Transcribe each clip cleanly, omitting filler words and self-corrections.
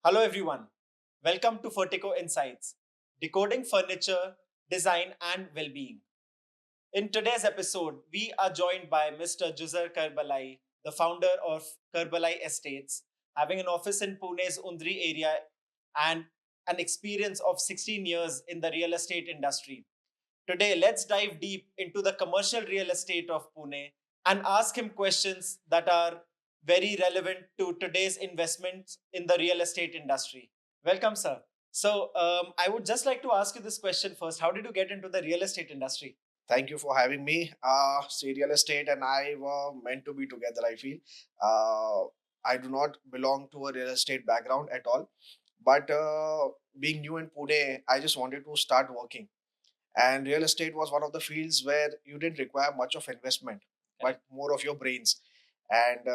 Hello, everyone. Welcome to Vertigo Insights, decoding furniture, design, and well being. In today's episode, we are joined by Mr. Juzar Karbalai, the founder of Karbalai Estates, having an office in Pune's Undri area and an experience of 16 years in the real estate industry. Today, let's dive deep into the commercial real estate of Pune and ask him questions that are very relevant to today's investments in the real estate industry. Welcome, sir. I would just like to ask you this question first. How did you get into the real estate industry? Thank you for having me. Real estate and I were meant to be together, I feel. Uh, I do not belong to a real estate background at all. But being new in Pune, I just wanted to start working. And real estate was one of the fields where you didn't require much of investment, Correct. but more of your brains. And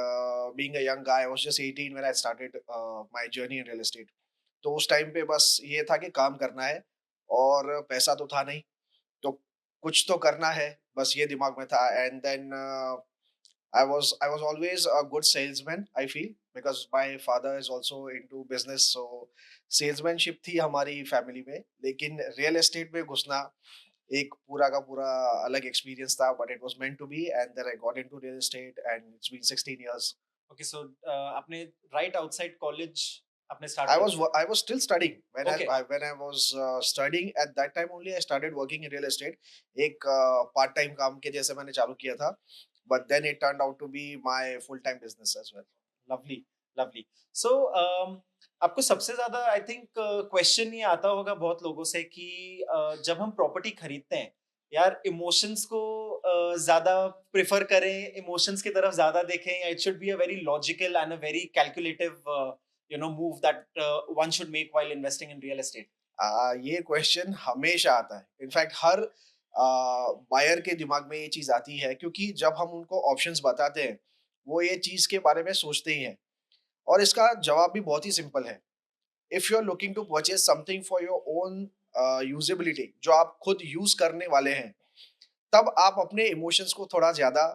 being a young guy, I was just 18 when I started my journey in real estate. तो उस time पे बस ये था कि काम करना है और पैसा तो था नहीं तो कुछ तो करना है बस ये दिमाग में था and then I was always a good salesman I feel because my father is also into business so salesmanship थी हमारी फैमिली में लेकिन रियल एस्टेट में घुसना एक पूरा का पूरा अलग एक्सपीरियंस था but it was meant to be and then I got into real estate and it's been 16 years. Okay, so आपने right outside college आपने start I किया was था? I was still studying when Okay, when I was studying at that time only I started working in real estate. एक part time काम के जैसे मैंने चालू किया था, but then it turned out to be my full time business as well. Lovely lovely so आपको सबसे ज्यादा आई थिंक क्वेश्चन ये आता होगा बहुत लोगों से कि जब हम प्रॉपर्टी खरीदते हैं यार इमोशंस को ज्यादा प्रेफर करें इमोशंस की तरफ ज्यादा देखें या it should be a very logical and a very calculative move that one should make while investing in real estate. ये क्वेश्चन हमेशा आता है. इनफैक्ट हर बायर के दिमाग में ये चीज आती है क्योंकि जब हम उनको ऑप्शंस बताते हैं, वो ये चीज के बारे में सोचते ही हैं. और इसका जवाब भी बहुत ही सिंपल है. If you are looking to purchase something for your own usability जो आप खुद यूज करने वाले हैं तब आप अपने इमोशंस को थोड़ा ज्यादा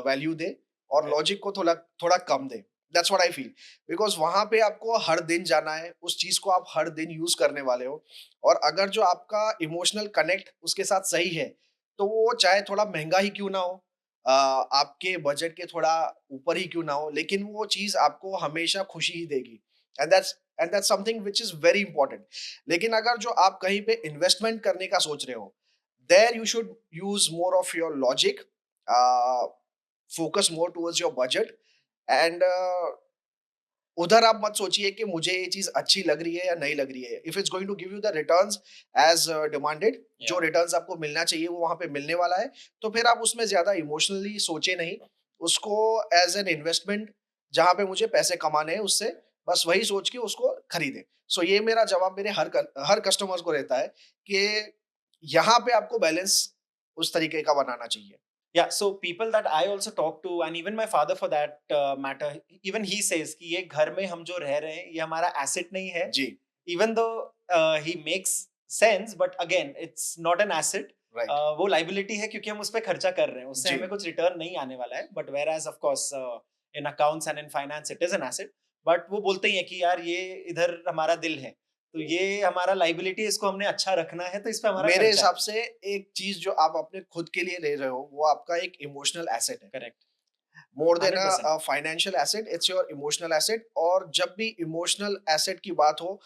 वैल्यू दें और लॉजिक को थोड़ा थोड़ा कम दें. That's what I feel because वहां पे आपको हर दिन जाना है उस चीज को आप हर दिन यूज करने वाले हो और अगर जो आपका इमोशनल कनेक्ट उसके साथ सही है तो वो चाहे थोड़ा महंगा ही क्यों ना हो आपके बजट के थोड़ा ऊपर ही क्यों ना हो लेकिन वो चीज आपको हमेशा खुशी ही देगी. And that's something which is very important. लेकिन अगर जो आप कहीं पे इन्वेस्टमेंट करने का सोच रहे हो there you should use more of your logic, uh, focus more towards your budget and उधर आप मत सोचिए कि मुझे ये चीज अच्छी लग रही है या नहीं लग रही है. If it's going to give you the returns as demanded जो रिटर्न्स आपको मिलना चाहिए वो वहां पे मिलने वाला है तो फिर आप उसमें ज्यादा इमोशनली सोचे नहीं. उसको एज एन इन्वेस्टमेंट जहां पे मुझे पैसे कमाने हैं उससे बस वही सोच के उसको खरीदें. सो ये मेरा जवाब मेरे हर कस्टमर्स को रहता है कि यहाँ पे आपको बैलेंस उस तरीके का बनाना चाहिए. Yeah, so people that I also talk to and even my father for that matter, even he says कि ये घर में हम जो रह रहे हैं ये हमारा asset नहीं है. जी. Even though he makes sense, but again it's not an asset. Right. वो liability है क्योंकि हम उस पे खर्चा कर रहे हैं उससे जी. हमें कुछ return नहीं आने वाला है. But whereas of course in accounts and in finance it is an asset. But वो बोलते ही हैं कि यार ये इधर हमारा दिल है तो ये हमारा लाइबिलिटी इसको हमने अच्छा रखना है तो इस पे हमारा मेरे खर्चा है. हिसाब से एक चीज जो आप अपने खुद के लिए ले रहे हो वो आपका एक इमोशनल एसेट है. Correct. More than 100%. A financial asset it's your emotional asset. और जब भी इमोशनल एसेट की बात हो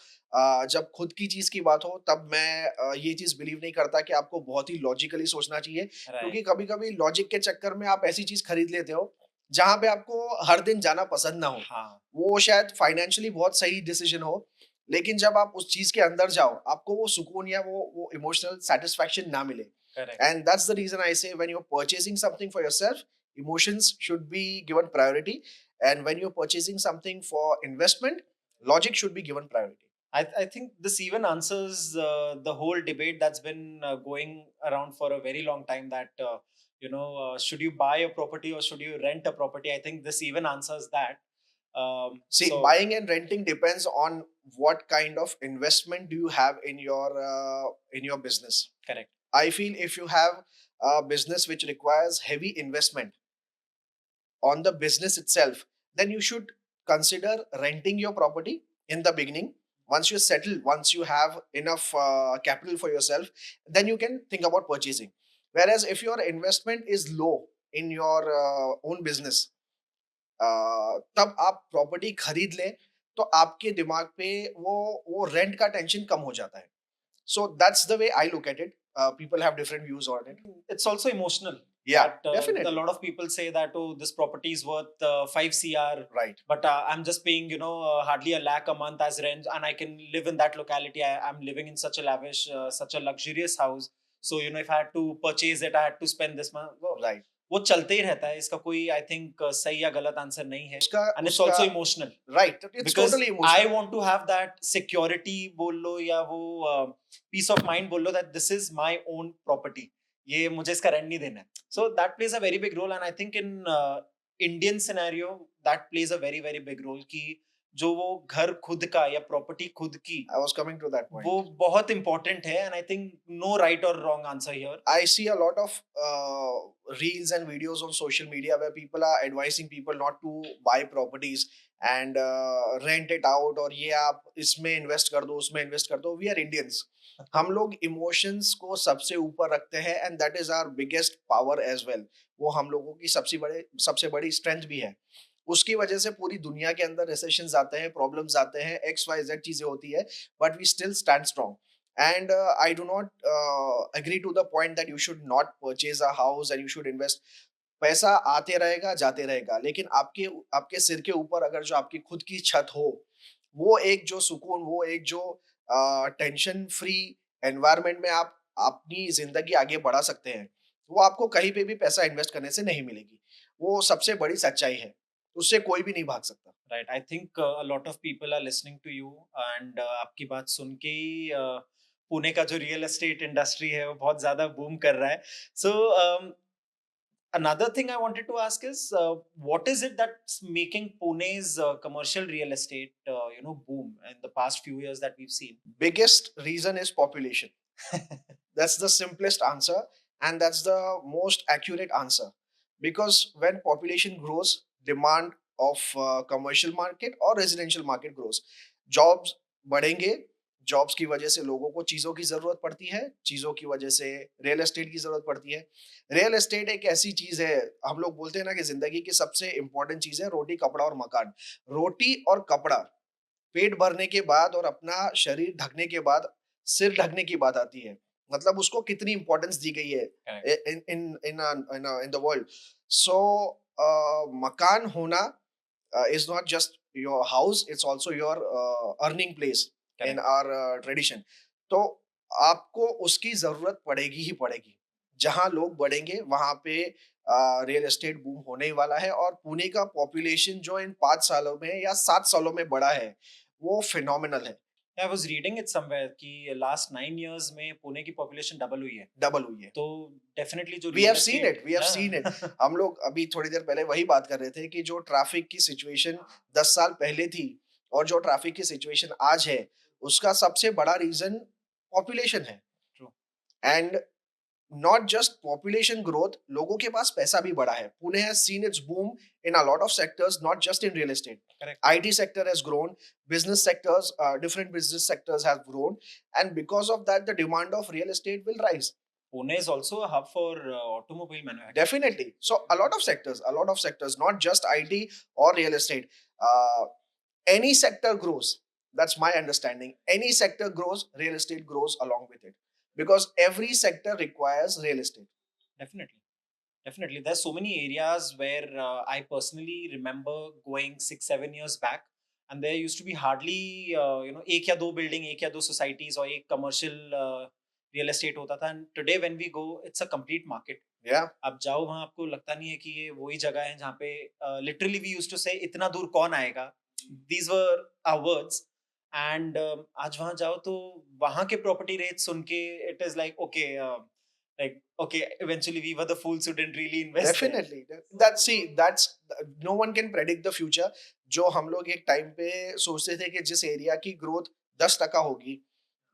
जब खुद की चीज की बात हो तब मैं ये चीज बिलीव नहीं करता कि आपको बहुत ही लॉजिकली सोचना चाहिए क्योंकि राइट. कभी कभी लॉजिक के चक्कर में आप ऐसी चीज खरीद लेते हो जहां पे आपको हर दिन जाना पसंद ना हो. हाँ. वो शायद फाइनेंशियली बहुत सही डिसीजन हो लेकिन जब आप उस चीज के अंदर जाओ आपको वो सुकून या वो इमोशनल सेटिस्फैक्शन ना मिले. Correct. And that's the reason I say when you're purchasing something for yourself, emotions should be given priority. And when you're purchasing something for investment, logic should be given priority. I think this even answers the whole debate that's been going around for a very long time that, should you buy a property or should you rent a property? I think this even answers that. See, buying and renting depends on what kind of investment do you have in your business. Correct. I feel if you have a business which requires heavy investment on the business itself, then you should consider renting your property in the beginning. Once you settle, once you have enough capital for yourself, then you can think about purchasing. Whereas if your investment is low in your own business, तब आप property खरीद लें, तो आपके दिमाग पे वो rent का टेंशन कम हो जाता है. So that's the way I look at it. People have different views on it. It's also emotional. Yeah, That, a definitely. lot of people say that, oh, this property is worth 5 CR, Right. but I'm just paying, hardly a lakh a month as rent, and I can live in that locality. I'm living in such a lavish, such a luxurious house. So, if I had to purchase it, I had to spend this month. Right. वो चलते ही रहता है. इसका कोई, I think, सही या गलत answer नहीं है. उसका And it's उसका also emotional. right. It's Because totally I emotional. want to have that security बोल लो या वो peace of mind बोल लो that this is my own property. ये मुझे इसका रेंट नहीं देना है. So that plays a very big role, and I think in Indian scenario that plays a very very big role कि जो वो घर खुद का या प्रॉपर्टी खुद की, I was coming to that point. वो बहुत important है. And I think no right or wrong answer here. I see a lot of reels and videos on social media where people are advising people not to buy properties and rent it out, और ये आप इसमें invest कर दो, उसमें invest कर दो. We are Indians. हम लोग emotions को सबसे ऊपर रखते हैं, and that is our biggest power as well. वो हम लोगों की सबसे बड़ी strength भी है. उसकी वजह से पूरी दुनिया के अंदर recessions आते हैं, problems आते हैं, XYZ चीजें होती है, but we still stand strong. And I do not agree to the point that you should not purchase a house and you should invest. पैसा आते रहेगा, जाते रहेगा, लेकिन आपके आपके सिर के ऊपर अगर जो आपकी खुद की छत हो, वो एक जो सुकून, वो एक जो टेंशन फ्री एनवायरनमेंट में आप अपनी जिंदगी आगे बढ़ा सकते हैं, वो आपको कहीं पे भी पैसा इन्वेस्ट करने से नहीं मिलेगी. वो सबसे बड़ी सच्चाई है. उससे कोई भी नहीं भाग सकता. Right. I think a lot of people are listening to you, and आपकी बात सुन के ही पुणे का जो रियल एस्टेट इंडस्ट्री है वो बहुत ज्यादा बूम कर रहा है. So another thing I wanted to ask is, what is it that's making Pune's commercial real estate, boom in the past few years that we've seen? Biggest reason is population. That's the simplest answer, and that's the most accurate answer. Because when population grows, demand of commercial market or residential market grows. Jobs बढ़ेंगे, jobs की वजह से लोगों को चीज़ों की ज़रूरत पड़ती है, चीज़ों की वजह से रियल एस्टेट की ज़रूरत पड़ती है. रियल एस्टेट एक ऐसी चीज़ है, हम लोग बोलते हैं ना कि ज़िंदगी की सबसे इम्पोर्टेंट चीज़ है रोटी, कपड़ा और मकान. रोटी और कपड़ा, पेट भरने के बाद और अपना शरीर ढकने के बाद सिर ढकने की बात आती है. मतलब उसको कितनी इम्पोर्टेंस दी गई है इन द वर्ल्ड. सो मकान होना is not just your house, it's also your earning place in our tradition. तो आपको उसकी जरूरत पड़ेगी ही पड़ेगी. जहां लोग बढ़ेंगे वहां पे रियल एस्टेट बूम होने ही वाला है. और पुणे का पॉपुलेशन जो इन 5 सालों में या 7 सालों में बढ़ा है, वो फिनोमिनल है. I was reading it somewhere कि last 9 years में पुणे की population double हुई है. डबल हुई है. तो definitely जो We real have seen estate- it. We have Yeah. seen it. हम लोग अभी थोड़ी देर पहले वही बात कर रहे थे कि जो ट्रैफिक की सिचुएशन 10 साल पहले थी और जो ट्रैफिक की सिचुएशन आज है, उसका सबसे बड़ा रीजन पॉपुलेशन है. True. And not just population growth, लोगों के पास पैसा भी बढ़ा है. Pune has seen it's boom in a lot of sectors, not just in real estate. Correct. IT sector has grown, business sectors, different business sectors have grown, and because of that, the demand of real estate will rise. Pune is also a hub for automobile manufacturing. Definitely. So a lot of sectors, not just IT or real estate. Any sector grows. That's my understanding. Any sector grows, real estate grows along with it. Because every sector requires real estate. Definitely. Definitely. There's so many areas where I personally remember going 6-7 years back, and there used to be hardly, एक या दो building, एक या दो societies और एक commercial real estate होता था. And today when we go, it's a complete market. Yeah. आप जाओ वहाँ, आपको लगता नहीं है कि ये वही जगह है जहाँ पे literally we used to say इतना दूर कौन आएगा. These were our words. And आज वहाँ जाओ तो वहाँ के property rates सुन के it is like okay. Like, okay, eventually we were the fools who didn't really invest. Definitely. That's no one can predict the future. जो हम लोग एक टाइम पे सोचते थे कि जिस एरिया की ग्रोथ 10% होगी,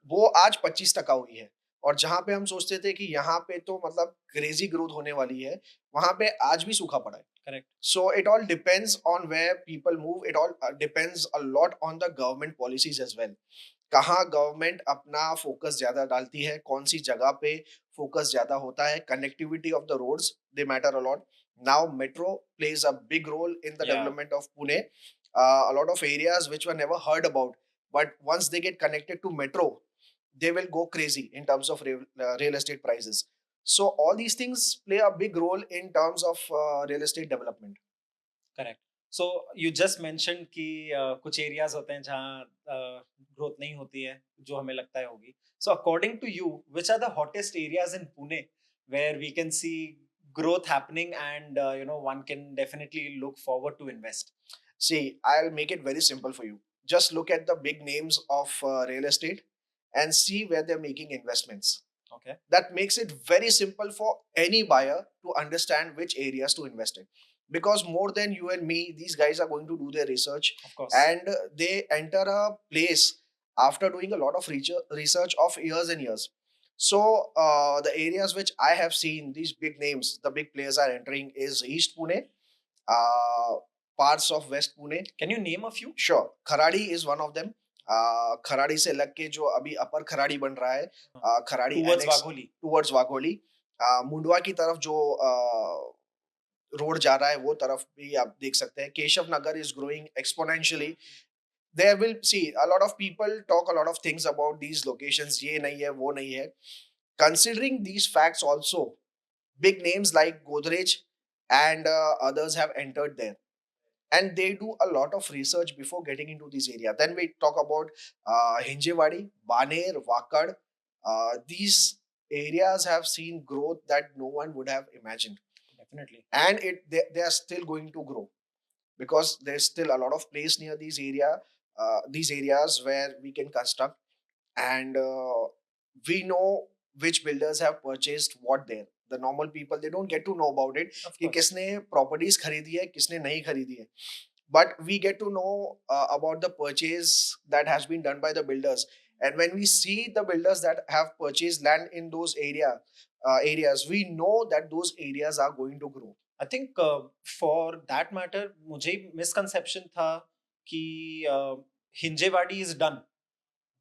वो आज 25% हुई है. और जहाँ पे हम सोचते थे कि यहाँ पे तो मतलब क्रेजी ग्रोथ होने वाली है, वहाँ पे आज भी सूखा पड़ा है। Correct. So it all depends on where people move. It all depends a lot on the government policies as well. कहाँ गवर्नमेंट अपना फोकस ज्यादा डालती है, कौन सी जगह पे फोकस ज्यादा होता है. Connectivity of the roads, they matter a lot. Now metro plays a big role in the Yeah. development of Pune. A lot of areas which were never heard about, but once they get connected to metro, they will go crazy in terms of real estate prices. So all these things play a big role in terms of real estate development. Correct. So you just mentioned कि कुछ areas होते हैं जहाँ growth नहीं होती है जो हमें लगता है होगी। So according to you which are the hottest areas in Pune where we can see growth happening and one can definitely look forward to invest? See, I'll make it very simple for you. Just look at the big names of real estate and see where they're making investments. Okay. That makes it very simple for any buyer to understand which areas to invest in. Because more than you and me, these guys are going to do their research, Of course. and they enter a place after doing a lot of research of years and years. So the areas which I have seen, these big names, the big players are entering is East Pune, uh, parts of West Pune. Can you name a few? Sure, Kharadi is one of them. Kharadi से लग के जो अभी अपर खराड़ी बन रहा है, Kharadi Towards annex Wagholi. Towards Wagholi, Mundhwa की तरफ जो रोड जा रहा है वो तरफ भी आप देख सकते हैं. Keshav Nagar is growing exponentially. There will see a lot of people talk a lot of things about these locations, ये नहीं है वो नहीं है. Considering these facts also, big names like Godrej and others have entered there, and they do a lot of research before getting into this area. Then we talk about Hinjewadi, Baner, Wakad. These areas have seen growth that no one would have imagined, Definitely. and they are still going to grow because there's still a lot of place near these areas where we can construct, and we know which builders have purchased what there. The normal people, they don't get to know about it Of कि course. किसने properties खरीदी है, किसने नहीं खरीदी है. But we get to know about the purchase that has been done by the builders, and when we see the builders that have purchased land in those areas, we know that those areas are going to grow. I think for that matter मुझे misconception था कि Hinjewadi is done.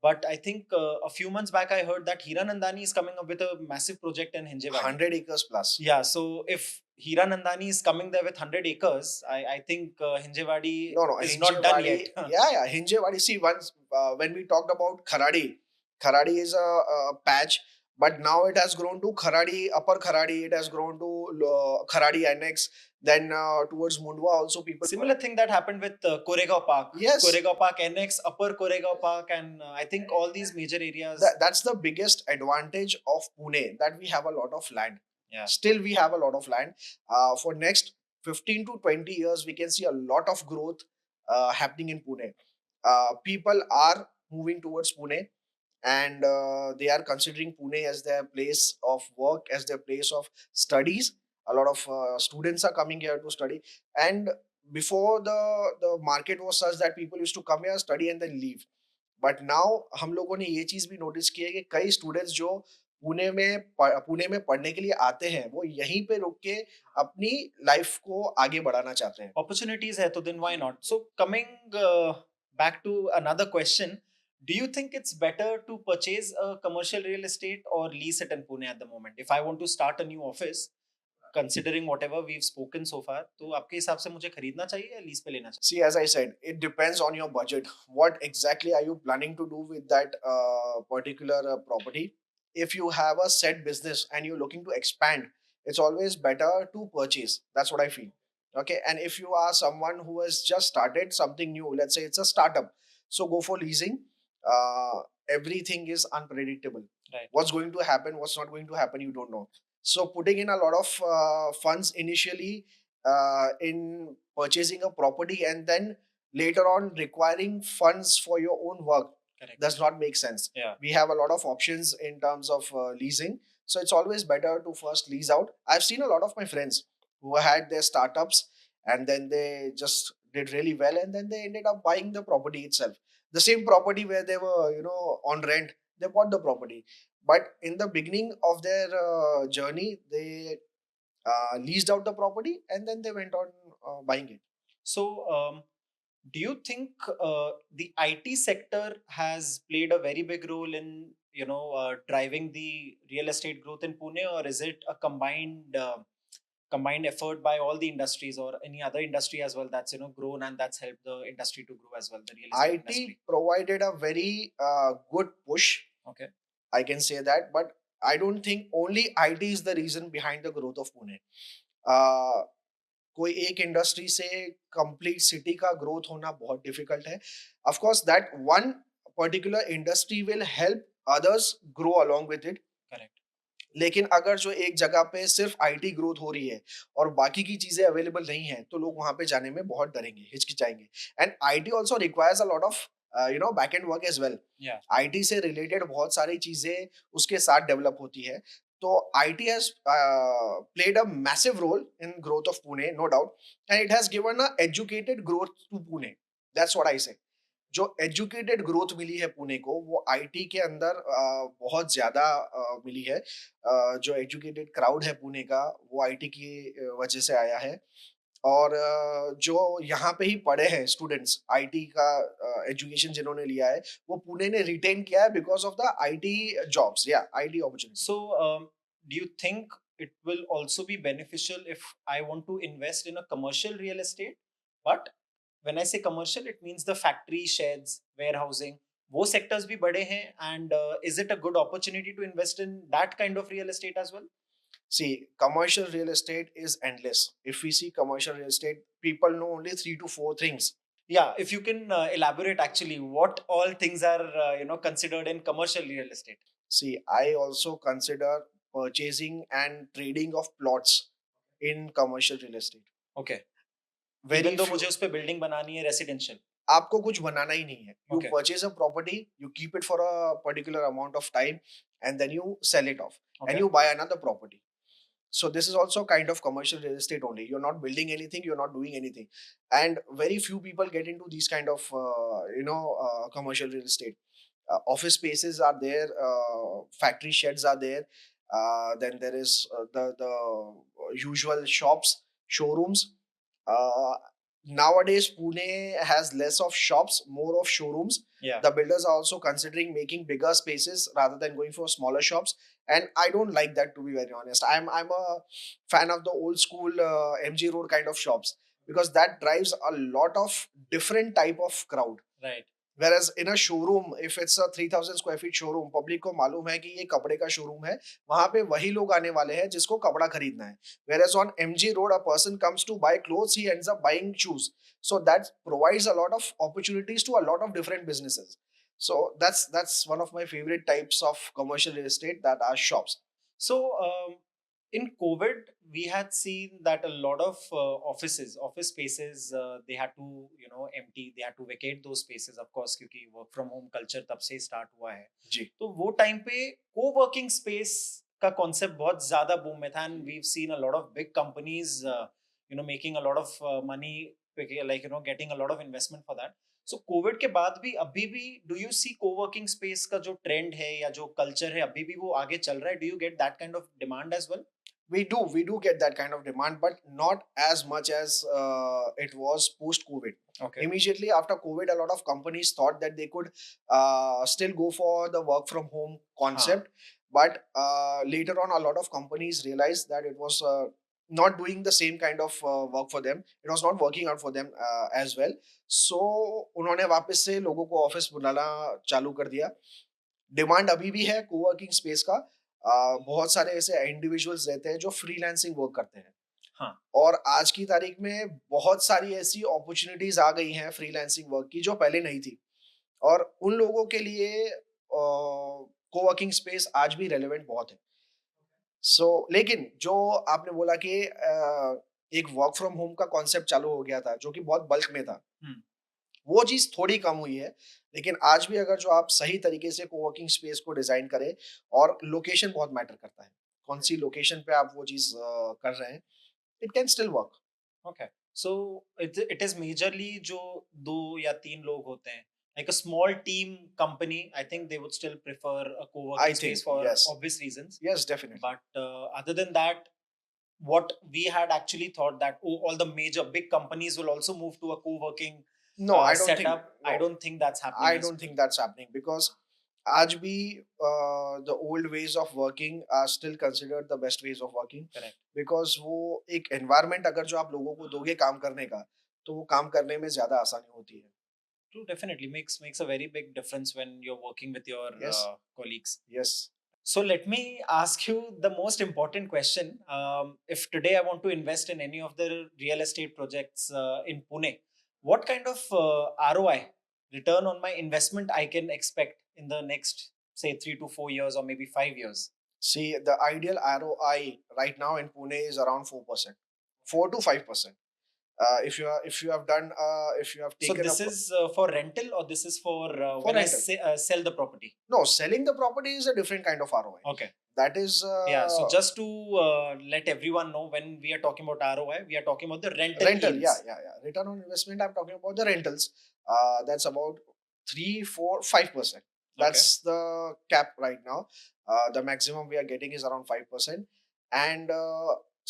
But I think a few months back I heard that Hiranandani is coming up with a massive project in Hinjewadi. 100 acres plus. Yeah, so if Hiranandani is coming there with 100 acres, I think Hinjewadi No, is not done Hinjewadi. yet. Yeah, Hinjewadi. See, once when we talked about Kharadi is a patch, but now it has grown to Kharadi, Upper Kharadi. It has grown to Kharadi Annex. Then towards Mundwa also people. Similar thing that happened with Koregaon Park. Yes. Koregaon Park NX, Upper Koregaon Park, and I think all these major areas. That's the biggest advantage of Pune, that we have a lot of land. Yeah. Still, we have a lot of land. For next 15 to 20 years, we can see a lot of growth happening in Pune. People are moving towards Pune, and they are considering Pune as their place of work, as their place of studies. A lot of students are coming here to study, and before the market was such that people used to come here, study, and then leave. But now हम लोगों ने ये चीज भी notice की है कि कई स्टूडेंट्स जो पुणे में पढ़ने के लिए आते हैं, वो यहीं पे रुक के अपनी लाइफ को आगे बढ़ाना चाहते हैं. Opportunities है तो then why not? So coming back to another question, do you think it's better to purchase a commercial real estate or lease it in Pune at the moment? If I want to start a new office, considering whatever we've spoken so far, तो आपके हिसाब से मुझे खरीदना चाहिए या lease पे लेना चाहिए? See, as I said, it depends on your budget. What exactly are you planning to do with that particular property? If you have a set business and you're looking to expand, it's always better to purchase. That's what I feel. Okay. And if you are someone who has just started something new, let's say it's a startup, so go for leasing. Everything is unpredictable. Right. What's going to happen, what's not going to happen, you don't know. So putting in a lot of funds initially in purchasing a property and then later on requiring funds for your own work, Correct. does not make sense. Yeah. We have a lot of options in terms of leasing. So it's always better to first lease out. I've seen a lot of my friends who had their startups and then they just did really well and then they ended up buying the property itself. The same property where they were, on rent, they bought the property. but in the beginning of their journey, they leased out the property and then they went on buying it. So, do you think the IT sector has played a very big role in driving the real estate growth in Pune, or is it a combined effort by all the industries or any other industry as well that's grown and that's helped the industry to grow as well, the real estate IT industry? provided a very good push, Okay. I can say that, but I don't think only IT is the reason behind the growth of Pune. uh, कोई एक industry से complete city का growth होना बहुत difficult है. Of course that one particular industry will help others grow along with it. Correct. लेकिन अगर जो एक जगह पे सिर्फ आईटी ग्रोथ हो रही है और बाकी की चीजें अवेलेबल नहीं है, तो लोग वहां पे जाने में बहुत डरेंगे, हिचकिचाएंगे. And IT also requires a lot of back end work as well. Yeah. IT से रिलेटेड बहुत सारी चीजें उसके साथ डेवलप होती है. तो IT has played a massive role in growth of Pune, no doubt. And it has given a educated growth to Pune. That's what I say. जो एजुकेटेड ग्रोथ मिली है पुणे को, वो आईटी के अंदर बहुत ज्यादा मिली है. जो एजुकेटेड क्राउड है पुणे का, वो आईटी की वजह से आया है. और जो यहाँ पे ही पढ़े हैं स्टूडेंट्स, आईटी का एजुकेशन जिन्होंने लिया है, वो पुणे ने रिटेन किया है because of the IT jobs या IT opportunity. So, do you think it will also be beneficial if I want to invest in a commercial real estate? But when I say commercial, it means the factory, sheds, warehousing. वो sectors भी बड़े हैं, and is it a good opportunity to invest in that kind of real estate as well? See, commercial real estate is endless. If we see commercial real estate, people know only 3 to 4 things. Yeah, if you can elaborate actually what all things are considered in commercial real estate. See, I also consider purchasing and trading of plots in commercial real estate. Okay. Very Even though few. मुझे उस पे building बनानी है residential. आपको कुछ बनाना ही नहीं है. You Okay. purchase a property, you keep it for a particular amount of time, and then you sell it off, and Okay. you buy another property. So this is also kind of commercial real estate only. You're not building anything, you're not doing anything, and very few people get into these kind of commercial real estate. Office spaces are there, factory sheds are there. Then there is the usual shops, showrooms. Uh, Nowadays, Pune has less of shops, more of showrooms. Yeah. The builders are also considering making bigger spaces rather than going for smaller shops, and I don't like that, to be very honest. I'm a fan of the old school MG Road kind of shops, because that drives a lot of different type of crowd. Right. Whereas in a showroom, if it's a 3000 square feet showroom, public को मालूम है कि ये कपड़े का showroom है, वहां पे वही लोग आने वाले हैं जिसको कपड़ा खरीदना है. Whereas on MG Road, a person comes to buy clothes, he ends up buying shoes. So that provides a lot of opportunities to a lot of different businesses. So that's one of my favorite types of commercial real estate, that are shops. So, in COVID, we had seen that a lot of office spaces, they had to, empty. They had to vacate those spaces, of course, क्योंकि work from home culture तब से start हुआ है. जी. तो वो time पे co-working space का concept बहुत ज़्यादा boom में था, and we've seen a lot of big companies, making a lot of money, like getting a lot of investment for that. So covid के बाद भी अभी भी do you see coworking space का जो ट्रेंड है या जो कल्चर है अभी भी वो आगे चल रहा है? Do you get that kind of demand as well? We do get that kind of demand, but not as much as it was post COVID. Okay. Immediately after COVID, a lot of companies thought that they could still go for the work from home concept, but later on, a lot of companies realized that it was not doing the same kind of work for them. It was not working out for them as well. So उन्होंने वापस से लोगों को office बुलाना चालू कर दिया. Demand अभी भी है कोवर्किंग स्पेस का. बहुत सारे ऐसे इंडिविजुअल्स रहते हैं जो फ्रीलांसिंग वर्क करते हैं. हाँ. और आज की तारीख में बहुत सारी ऐसी अपॉर्चुनिटीज आ गई हैं फ्रीलांसिंग वर्क की, जो पहले नहीं थी. और उन लोगों के लिए कोवर्किंग स्पेस आज भी रेलेवेंट बहुत है. लेकिन जो आपने बोला कि एक वर्क फ्रॉम होम का कॉन्सेप्ट चालू हो गया था, जो कि बहुत बल्क में था, वो चीज थोड़ी कम हुई है. लेकिन आज भी अगर जो आप सही तरीके से कोवर्किंग स्पेस को डिजाइन करें, और लोकेशन बहुत मैटर करता है, कौन सी लोकेशन पे आप वो चीज कर रहे हैं, it can still work. Okay. So it is majorly जो 2 या 3 लोग होते हैं, like a small team company, I think they would still prefer a I co-working think space for yes, obvious reasons. yes, definitely. But other than that, what we had actually thought that, oh, all the major big companies will also move to a co-working No, I don't think. setup. I No, don't think that's happening I as don't well. think that's happening because आज भी the old ways of working are still considered the best ways of working Correct. because वो एक environment अगर जो आप लोगों को दोगे काम करने का तो वो काम करने में ज्यादा आसानी होती है. True, definitely makes a very big difference when you're working with your Yes, colleagues. yes. So let me ask you the most important question. If today I want to invest in any of the real estate projects in Pune, what kind of ROI, return on my investment, I can expect in the next, say, 3 to 4 years or maybe 5 years? See, the ideal ROI right now in Pune is around 4%, 4 to 5%. If you have done if you have So taken this up is for rental, or this is for for when I rental. sell the property? No, selling the property is a different kind of ROI. Okay. That is Yeah. So just to let everyone know, when we are talking about ROI, we are talking about the rental rental. Yeah, yields. yeah, yeah. Return on investment. I'm talking about the rentals. That's about 3, 4, 5%. Okay. That's the cap right now. The maximum we are getting is around 5%, and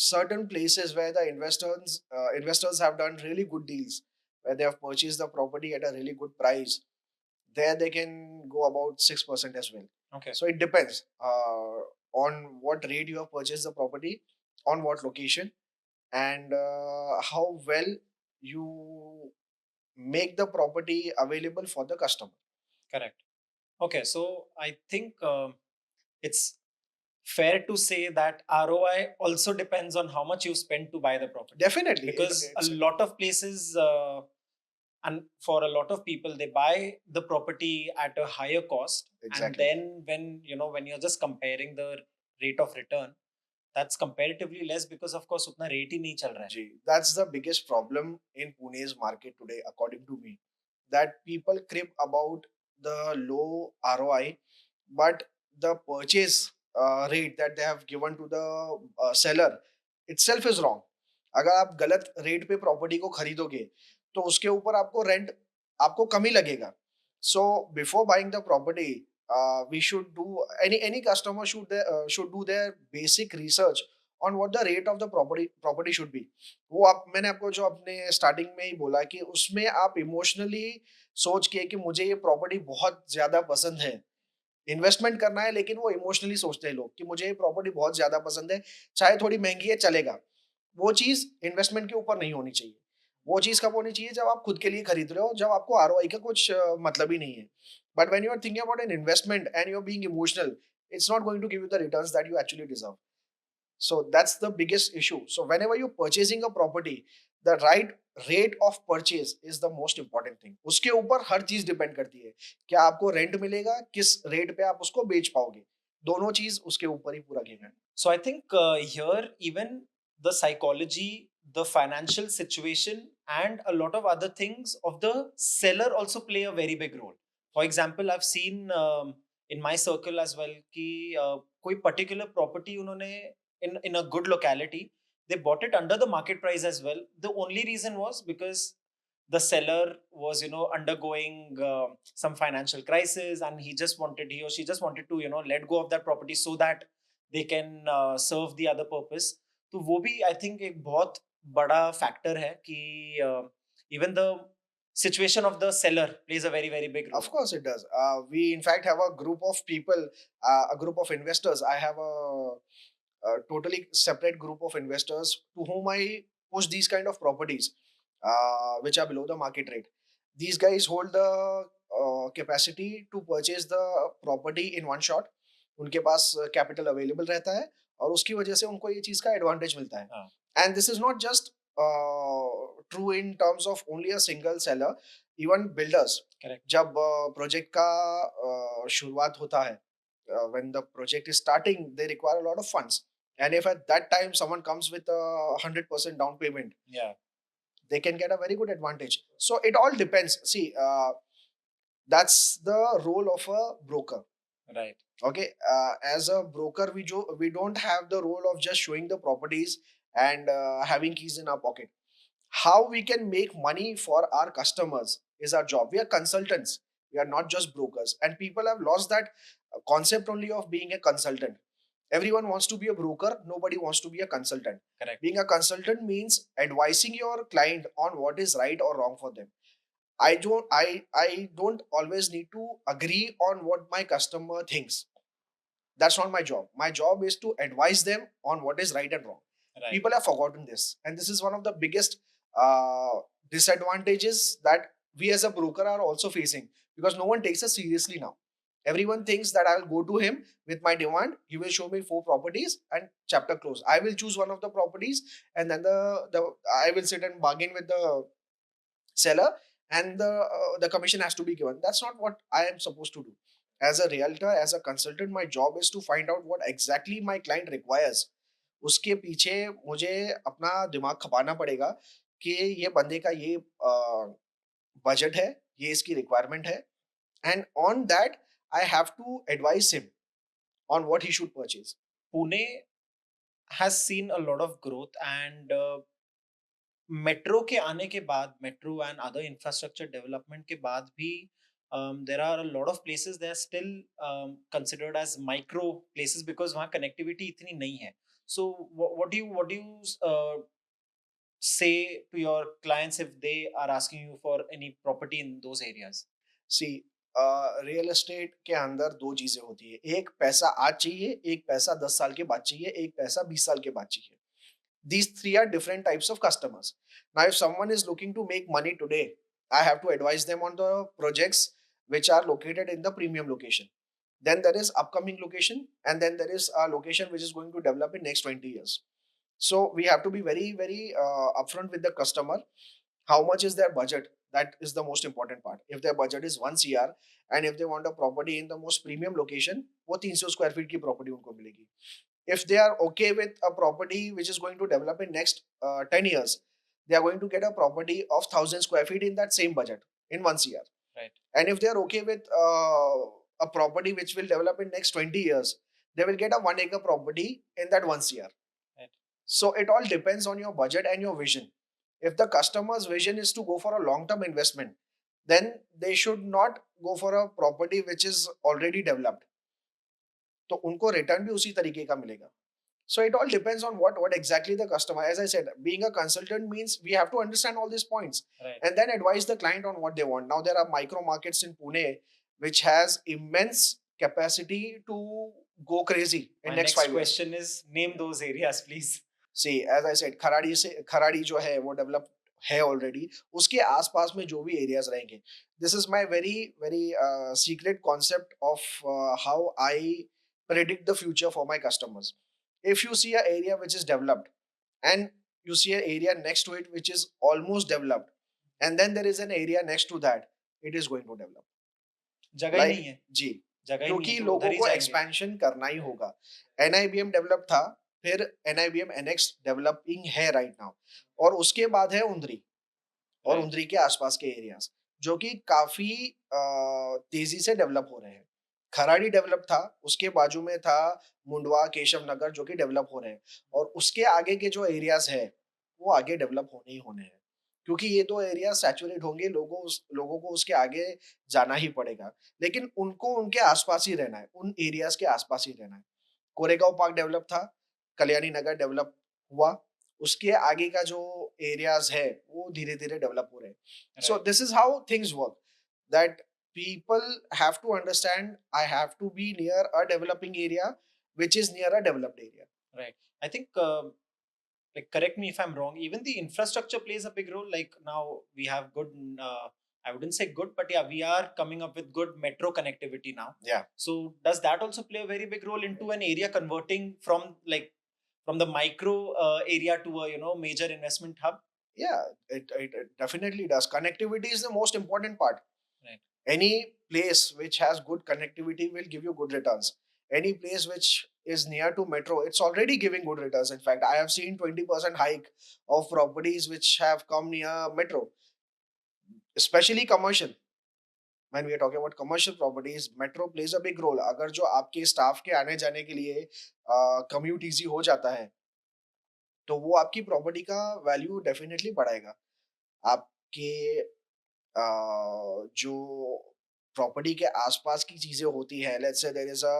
certain places where the investors have done really good deals, where they have purchased the property at a really good price, there they can go about 6% as well. Okay. So it depends on what rate you have purchased the property, on what location, and how well you make the property available for the customer. Correct. Okay. So I think it's fair to say that ROI also depends on how much you spend to buy the property, Definitely, because a it's lot of places and for a lot of people, they buy the property at a higher cost, and exactly. then when you're just comparing the rate of return, that's comparatively less, because of course उतना rate ही नहीं चल रहा है. Ji, that's the biggest problem in Pune's market today, according to me. That people crib about the low ROI, but the purchase rate that they have given to the seller itself is wrong. अगर आप गलत rate पे property को खरीदोगे तो उसके ऊपर आपको रेंट आपको कम ही लगेगा. So before buying the property, we should do any customer should do their basic research on what the rate of the property should be. वो आप मैंने आपको जो अपने स्टार्टिंग में ही बोला कि उसमें आप इमोशनली सोच के कि मुझे ये प्रॉपर्टी बहुत ज्यादा पसंद है, इन्वेस्टमेंट करना है, लेकिन वो इमोशनली सोचते हैं लोग कि मुझे ये प्रॉपर्टी बहुत ज्यादा पसंद है, चाहे थोड़ी महंगी है चलेगा. वो चीज इन्वेस्टमेंट के ऊपर नहीं होनी चाहिए. वो चीज कब होनी चाहिए? जब आप खुद के लिए खरीद रहे हो, जब आपको आरओआई का कुछ मतलब ही नहीं है. But when you are thinking about an investment and you are being emotional, it's not going to give you the returns that you actually deserve. So that's the biggest issue. So whenever you're purchasing a property, the right rate of purchase is the most important thing. उसके ऊपर हर चीज depend करती है. क्या आपको rent मिलेगा, किस rate पे आप उसको बेच पाओगे, दोनों चीज उसके ऊपर ही पूरा गेम है. So I think here even the psychology, the financial situation, and a lot of other things of the seller also play a very big role. For example, I've seen in my circle as well कि कोई particular property उन्होंने in a good locality, they bought it under the market price as well. The only reason was because the seller was undergoing some financial crisis, and he or she just wanted to let go of that property so that they can serve the other purpose. तो वो भी I think एक बहुत बड़ा factor है कि even the situation of the seller plays a very very big role. Of course, it does. We in fact have a group of people, a group of investors. I have a totally separate group of investors to whom I push these kind of properties, which are below the market rate. These guys hold the capacity to purchase the property in one shot. उनके पास capital available रहता है और उसकी वजह से उनको ये चीज का एडवांटेज मिलता है. हाँ. And this is not just true in terms of only a single seller. Even builders, Correct. जब प्रोजेक्ट का शुरुआत होता है, when the project is starting, they require a lot of funds. And if at that time someone comes with a 100% down payment, Yeah. they can get a very good advantage. So it all depends. See, that's the role of a broker. Right. Okay, as a broker, we don't have the role of just showing the properties and having keys in our pocket. How we can make money for our customers is our job. We are consultants. We are not just brokers, and people have lost that concept only of being a consultant. Everyone wants to be a broker, nobody wants to be a consultant. Correct. Being a consultant means advising your client on what is right or wrong for them. I don't always need to agree on what my customer thinks. That's not my job. My job is to advise them on what is right and wrong. Right. People have forgotten this, and this is one of the biggest uh, disadvantages that we as a broker are also facing, because no one takes us seriously now. Everyone thinks that I'll go to him with my demand, he will show me 4 properties and chapter close. I will choose one of the properties, and then the I will sit and bargain with the seller, and the commission has to be given. That's not what I am supposed to do. As a realtor, as a consultant, my job is to find out what exactly my client requires. उसके पीछे मुझे अपना दिमाग खपाना पड़ेगा कि ये बंदे का ये बजट है, ये इसकी रिक्वायरमेंट है, and on that I have to advice him on what he should purchase. Pune has seen a lot of growth, and metro के आने के बाद, metro and other infrastructure development के बाद भी there are a lot of places they are still considered as micro places because वहाँ connectivity इतनी नहीं है. So what do you say to your clients if they are asking you for any property in those areas? See real estate के अंदर दो चीजें होती है, एक पैसा आज चाहिए, एक पैसा 10 साल के बाद चाहिए, एक पैसा 20 साल के बाद चाहिए. These three are different types of customers. Now if someone is looking to make money today, I have to advise them on the projects which are located in the premium location. Then there is upcoming location, and then there is a location which is going to develop in next 20 years. So we have to be very upfront with the customer. How much is their budget? That is the most important part. If their budget is 1 CR, and if they want a property in the most premium location, वो 300 square feet की property उनको मिलेगी. If they are okay with a property which is going to develop in next 10 years, they are going to get a property of 1000 square feet in that same budget in 1 CR. Right. And if they are okay with a property which will develop in next 20 years, they will get a 1 acre property in that 1 CR. Right. So it all depends on your budget and your vision. If the customer's vision is to go for a long-term investment, then they should not go for a property which is already developed. तो उनको return भी उसी तरीके का मिलेगा. So it all depends on what exactly the customer. As I said, being a consultant means we have to understand all these points, Right. and then advise the client on what they want. Now there are micro markets in Pune which has immense capacity to go crazy in My next next 5 years. question is name those areas, please. See, as I said, Kharadi जो है वो develop है already. उसके आसपास में जो भी areas रहेंगे, this is my very secret concept of how I predict the future for my customers. If you see an area which is developed, and you see an area next to it which is almost developed, and then there is an area next to that, it is going to develop. जगह ही नहीं है. जी, जगह ही क्योंकि नहीं है, तो लोगों उधर ही को जाएंगे. एक्सपेंशन करना ही होगा. NIBM डेवलप था, फिर NIBM NX डेवलपिंग है राइट नाउ, और उसके बाद है उंदरी, और Right. उंदरी के आसपास के एरियाज जो कि काफी तेजी से डेवलप हो रहे हैं. खराड़ी डेवलप था, उसके बाजू में था मुंडवा, केशव नगर, जो कि डेवलप हो रहे हैं, और उसके आगे के जो एरियाज है वो आगे डेवलप होने ही होने हैं, क्योंकि ये दो एरिया सैचुरेट होंगे. लोगों को उसके आगे जाना ही पड़ेगा, लेकिन उनको उनके आसपास ही रहना है, उन एरियाज के आसपास ही रहना है. कोरेगांव पार्क डेवलप था, कल्याणी नगर डेवलप हुआ, उसके आगे का जो एरियाज है वो धीरे धीरे डेवलप हो रहे हैं. सो Right. This is how things work, that people have to understand I have to be near a developing area which is near a developed area. Right. I think, like, correct me if I'm wrong, even the infrastructure plays a big role. Like, now we have good, I wouldn't say good, but yeah, we are coming up with good metro connectivity now. Yeah. So does that also play a very big role into an area converting from the micro area to a, major investment hub? Yeah, it definitely does. Connectivity is the most important part. Right. Any place which has good connectivity will give you good returns. Any place which is near to metro, it's already giving good returns. In fact, I have seen 20% hike of properties which have come near metro, especially commercial. When we are talking about commercial properties, metro plays a big role. अगर जो आपके staff के आने जाने के लिए commute easy हो जाता है, तो वो आपकी प्रॉपर्टी का वैल्यू डेफिनेटली बढ़ाएगा. आपके जो प्रॉपर्टी के आसपास की चीजें होती है, let's say there is a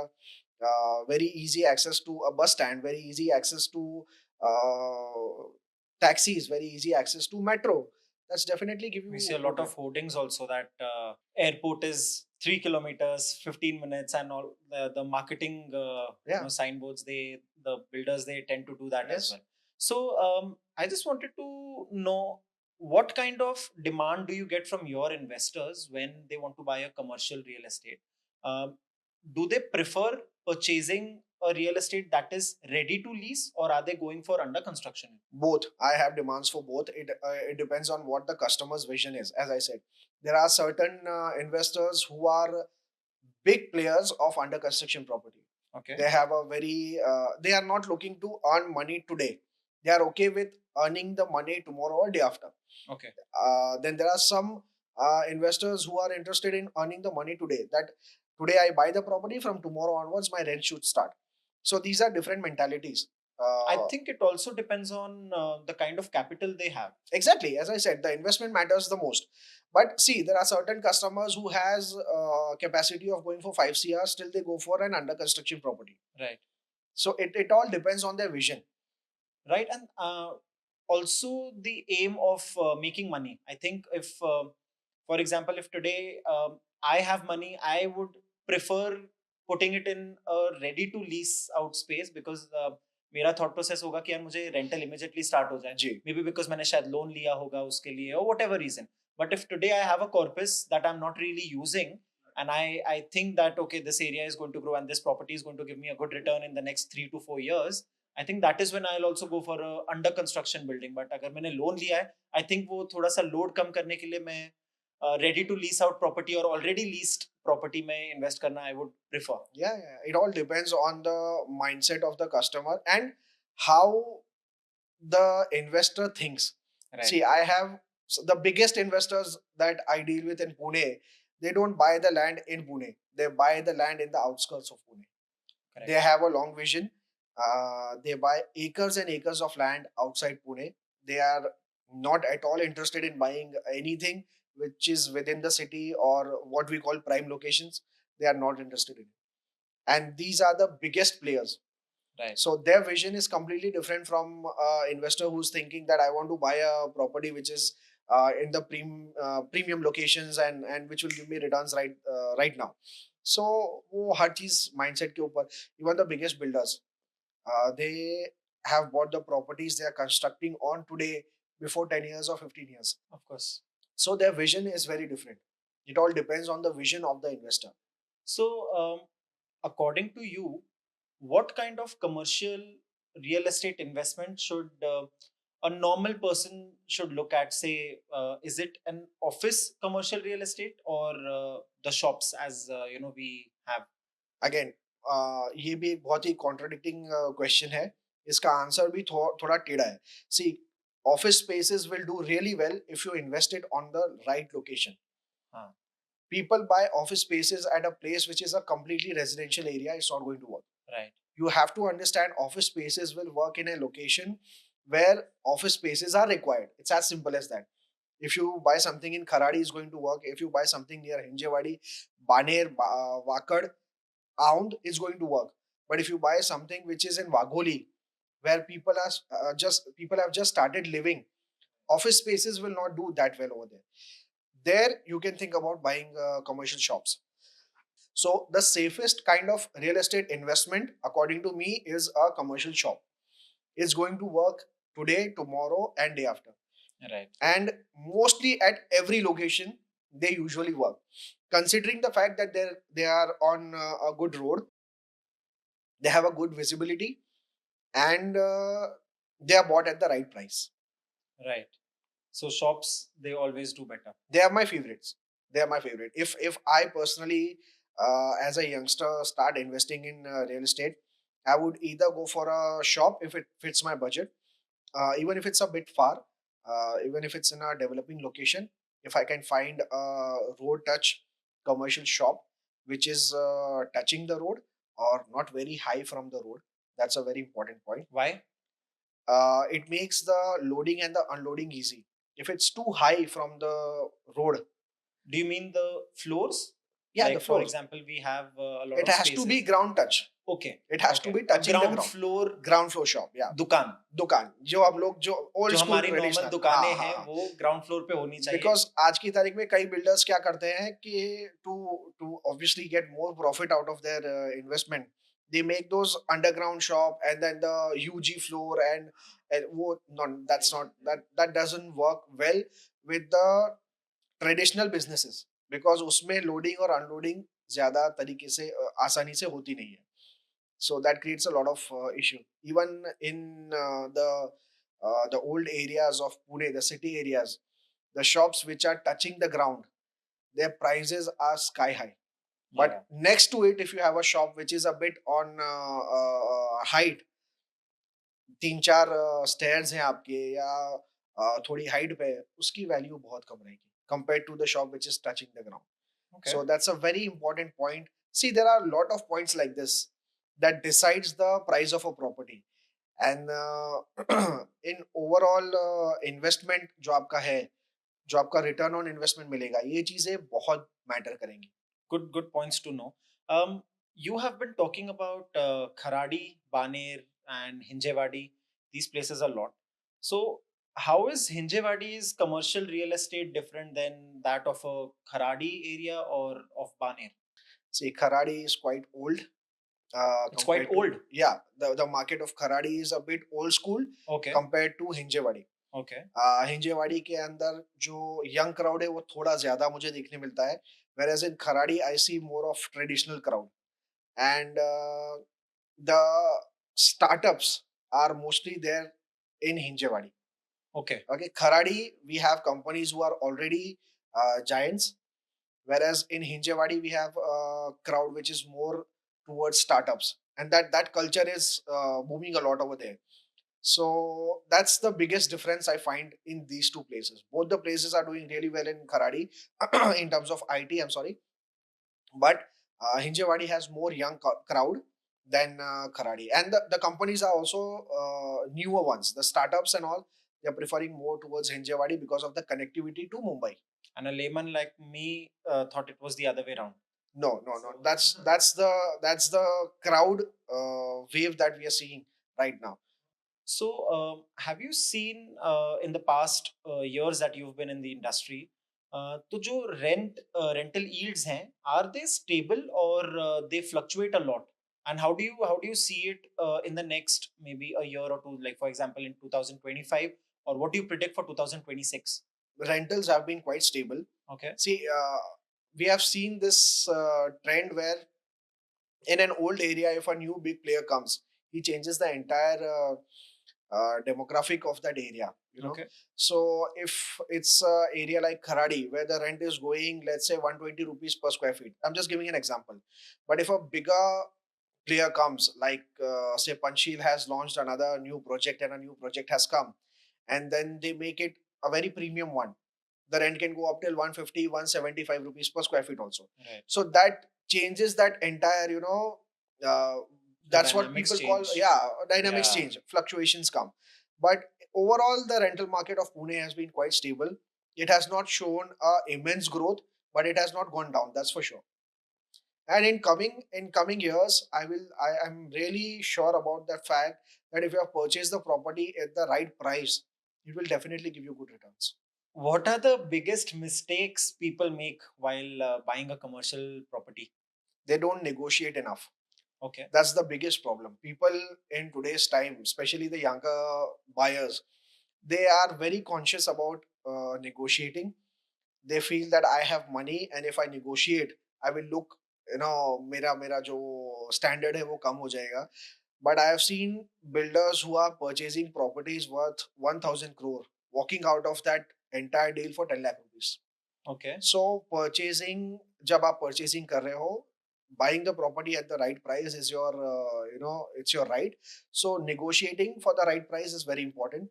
very easy access to a bus stand, very easy access to taxis, very easy access to metro. That's definitely give We you see a lot good of hoardings also that airport is 3 kilometers, 15 minutes, and all the marketing yeah, signboards. The builders they tend to do that as yes. well. So I just wanted to know what kind of demand do you get from your investors when they want to buy a commercial real estate? Um, do they prefer purchasing a real estate that is ready to lease, or are they going for under construction? Both. I have demands for both. It depends on what the customer's vision is. As I said, there are certain investors who are big players of under construction property. Okay. They have a very they are not looking to earn money today. They are okay with earning the money tomorrow or day after. Okay. Then there are some investors who are interested in earning the money today. That today I buy the property, from tomorrow onwards my rent should start. So these are different mentalities. I think it also depends on the kind of capital they have. Exactly, as I said, the investment matters the most. But see, there are certain customers who has capacity of going for 5 CR, still they go for an under construction property. Right. So it all depends on their vision. Right. And also the aim of making money. I think if, for example, if today I have money, I would prefer putting it in a ready to lease out space because मेरा thought process होगा कि यार मुझे rental immediately start हो जाए जी. May be because मैंने शायद loan लिया होगा उसके लिए और whatever reason but if today I have a corpus that I am not really using and I think that okay, this area is going to grow and this property is going to give me a good return in the next 3 to 4 years. I think that is when I'll also go for a under construction building. But अगर मैंने loan लिया है, I think वो थोड़ा सा load कम करने के लिए मैं ready to lease out property or already leased property में invest करना I would prefer. Yeah. It all depends on the mindset of the customer and how the investor thinks. Right. See, I have the biggest investors that I deal with in Pune. They don't buy the land in Pune. They buy the land in the outskirts of Pune. Correct. They have a long vision. They buy acres and acres of land outside Pune. They are not at all interested in buying anything which is within the city or what we call prime locations. They are not interested in it. And these are the biggest players. Right. So their vision is completely different from investor who's thinking that I want to buy a property which is in the premium locations and which will give me returns right now. So वो हर चीज mindset के ऊपर, even the biggest builders, they have bought the properties they are constructing on today before 10 years or 15 years. Of course. So their vision is very different. It all depends on the vision of the investor. So, according to you, what kind of commercial real estate investment should a normal person should look at? Say, is it an office commercial real estate or the shops as we have? Again, ये भी एक बहुत ही contradicting question है. इसका answer भी थोड़ा टेढ़ा है. सी, office spaces will do really well if you invest it on the right location. हाँ. People buy office spaces at a place which is a completely residential area. It's not going to work. Right. You have to understand office spaces will work in a location where office spaces are required. It's as simple as that. If you buy something in Kharadi, it's going to work. If you buy something near Hinjewadi, Baner, Wakad, Aund, it's going to work. But if you buy something which is in Wagholi, where people have just started living, office spaces will not do that well over there. There you can think about buying commercial shops. So the safest kind of real estate investment, according to me, is a commercial shop. It's going to work today, tomorrow, and day after. Right. And mostly at every location, they usually work. Considering the fact that they are on a good road, they have a good visibility, and they are bought at the right price. Right. So shops they always do better. They are my favorites. They are my favorite. If I personally, as a youngster, start investing in real estate, I would either go for a shop if it fits my budget, even if it's a bit far, even if it's in a developing location. If I can find a road touch commercial shop which is touching the road or not very high from the road, that's a very important point. Why? It makes the loading and the unloading easy. If it's too high from the road, Do you mean the floors? Yeah, Like the for floors. example, we have a lot It of has to be spaces. ground touch. Okay. It has to Okay. be A touching the ground ground. floor ground floor shop, या दुकान, दुकान जो हम लोग जो old जो school हमारी normal traditional, दुकानें हाँ हाँ हैं हाँ, वो ग्राउंड फ्लोर पे होनी चाहिए. बिकॉज आज की तारीख में कई बिल्डर्स क्या करते हैं कि to to obviously get more profit out of their investment, they make those underground shop and then the UG floor and वो not, that's not, that doesn't work well with the traditional businesses, because उसमें loading और unloading ज्यादा तरीके से आसानी से होती नहीं है. So that creates a lot of issue. Even in the old areas of Pune, the city areas, the shops which are touching the ground, their prices are sky high. But Yeah. next to it, if you have a shop which is a bit on height, तीन चार stairs हैं आपके, या थोड़ी height पे है, उसकी value बहुत कम रहेगी compared to the shop which is touching the ground. Okay. So that's a very important point. See, there are a lot of points like this that decides the price of a property. And in overall investment जो आपका है, जो आपका return on investment मिलेगा, ये चीजें बहुत matter करेंगी. Good points to know. You have been talking about Kharadi, Baner, and Hinjewadi, these places a lot. So, how is Hinjewadi's commercial real estate different than that of a Kharadi area or of Baner? See, Kharadi is quite old. It's quite Compared to, old. yeah, the market of Kharadi is a bit old school Okay. compared to Hinjewadi. Okay. Hinjewadi के अंदर जो young crowd है वो थोड़ा ज्यादा मुझे देखने मिलता है, whereas in Kharadi I see more of traditional crowd, and the startups are mostly there in Hinjewadi. Okay. Okay, Kharadi we have companies who are already giants, whereas in Hinjewadi we have a crowd which is more towards startups, and that culture is booming a lot over there. So that's the biggest difference I find in these two places. Both the places are doing really well in Kharadi in terms of IT. I'm sorry, but Hinjewadi has more young crowd than Kharadi, and the companies are also newer ones. The startups and all, they're preferring more towards Hinjewadi because of the connectivity to Mumbai. And a layman like me thought it was the other way around. No, no, no. That's the crowd wave that we are seeing right now. So, have you seen in the past years that you've been in the industry, तो जो rental yields हैं, are they stable or they fluctuate a lot? And how do you see it in the next maybe a year or two? Like for example, in 2025, or what do you predict for 2026? Rentals have been quite stable. Okay. See, we have seen this trend where in an old area, if a new big player comes, he changes the entire demographic of that area. You know, Okay. so if it's a area like Kharadi where the rent is going, let's say 120 rupees per square feet. I'm just giving an example. But if a bigger player comes, like say Panchsheel has launched another new project and a new project has come, and then they make it a very premium one, the rent can go up till 150, 175 rupees per square feet also. Right. So that changes that entire, uh, that's what dynamics people call, change. yeah, dynamics Yeah. change, fluctuations come. But overall, the rental market of Pune has been quite stable. It has not shown immense growth, but it has not gone down, that's for sure. And in coming years, I am really sure about the fact that if you have purchased the property at the right price, it will definitely give you good returns. What are the biggest mistakes people make while buying a commercial property? They don't negotiate enough. Okay. That's the biggest problem. People in today's time, especially the younger buyers, they are very conscious about negotiating. They feel that I have money, and if I negotiate, I will look, मेरा जो standard है वो कम हो जाएगा. But I have seen builders who are purchasing properties worth 1,000 crore walking out of that entire deal for 10 lakh rupees. Okay. So purchasing, जब आप purchasing कर रहे हो, buying the property at the right price is your, it's your right. So negotiating for the right price is very important.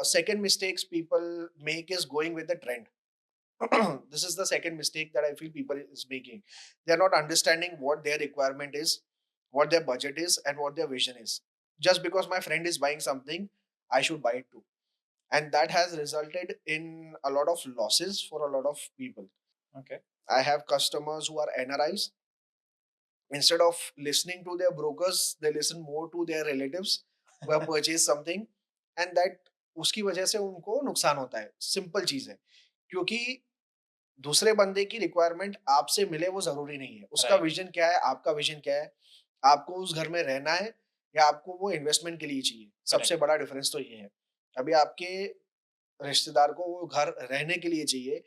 Second mistakes people make is going with the trend. This is the second mistake that I feel people is making. They are not understanding what their requirement is, what their budget is, and what their vision is. Just because my friend is buying something, I should buy it too, and that has resulted in a lot of losses for a lot of people. Okay. I have customers who are NRIs. Instead of listening to their brokers, they listen more to their relatives who have purchased something, and that उसकी वजह से उनको नुकसान होता है. Simple चीज है, क्योंकि दूसरे बंदे की रिक्वायरमेंट आपसे मिले वो जरूरी नहीं है. उसका राइट, विजन क्या है, आपका विजन क्या है, आपको उस घर में रहना है या आपको वो इन्वेस्टमेंट के लिए चाहिए. सबसे करेक्ट, बड़ा डिफरेंस तो ये है. अभी आपके रिश्तेदार को वो घर रहने के लिए चाहिए,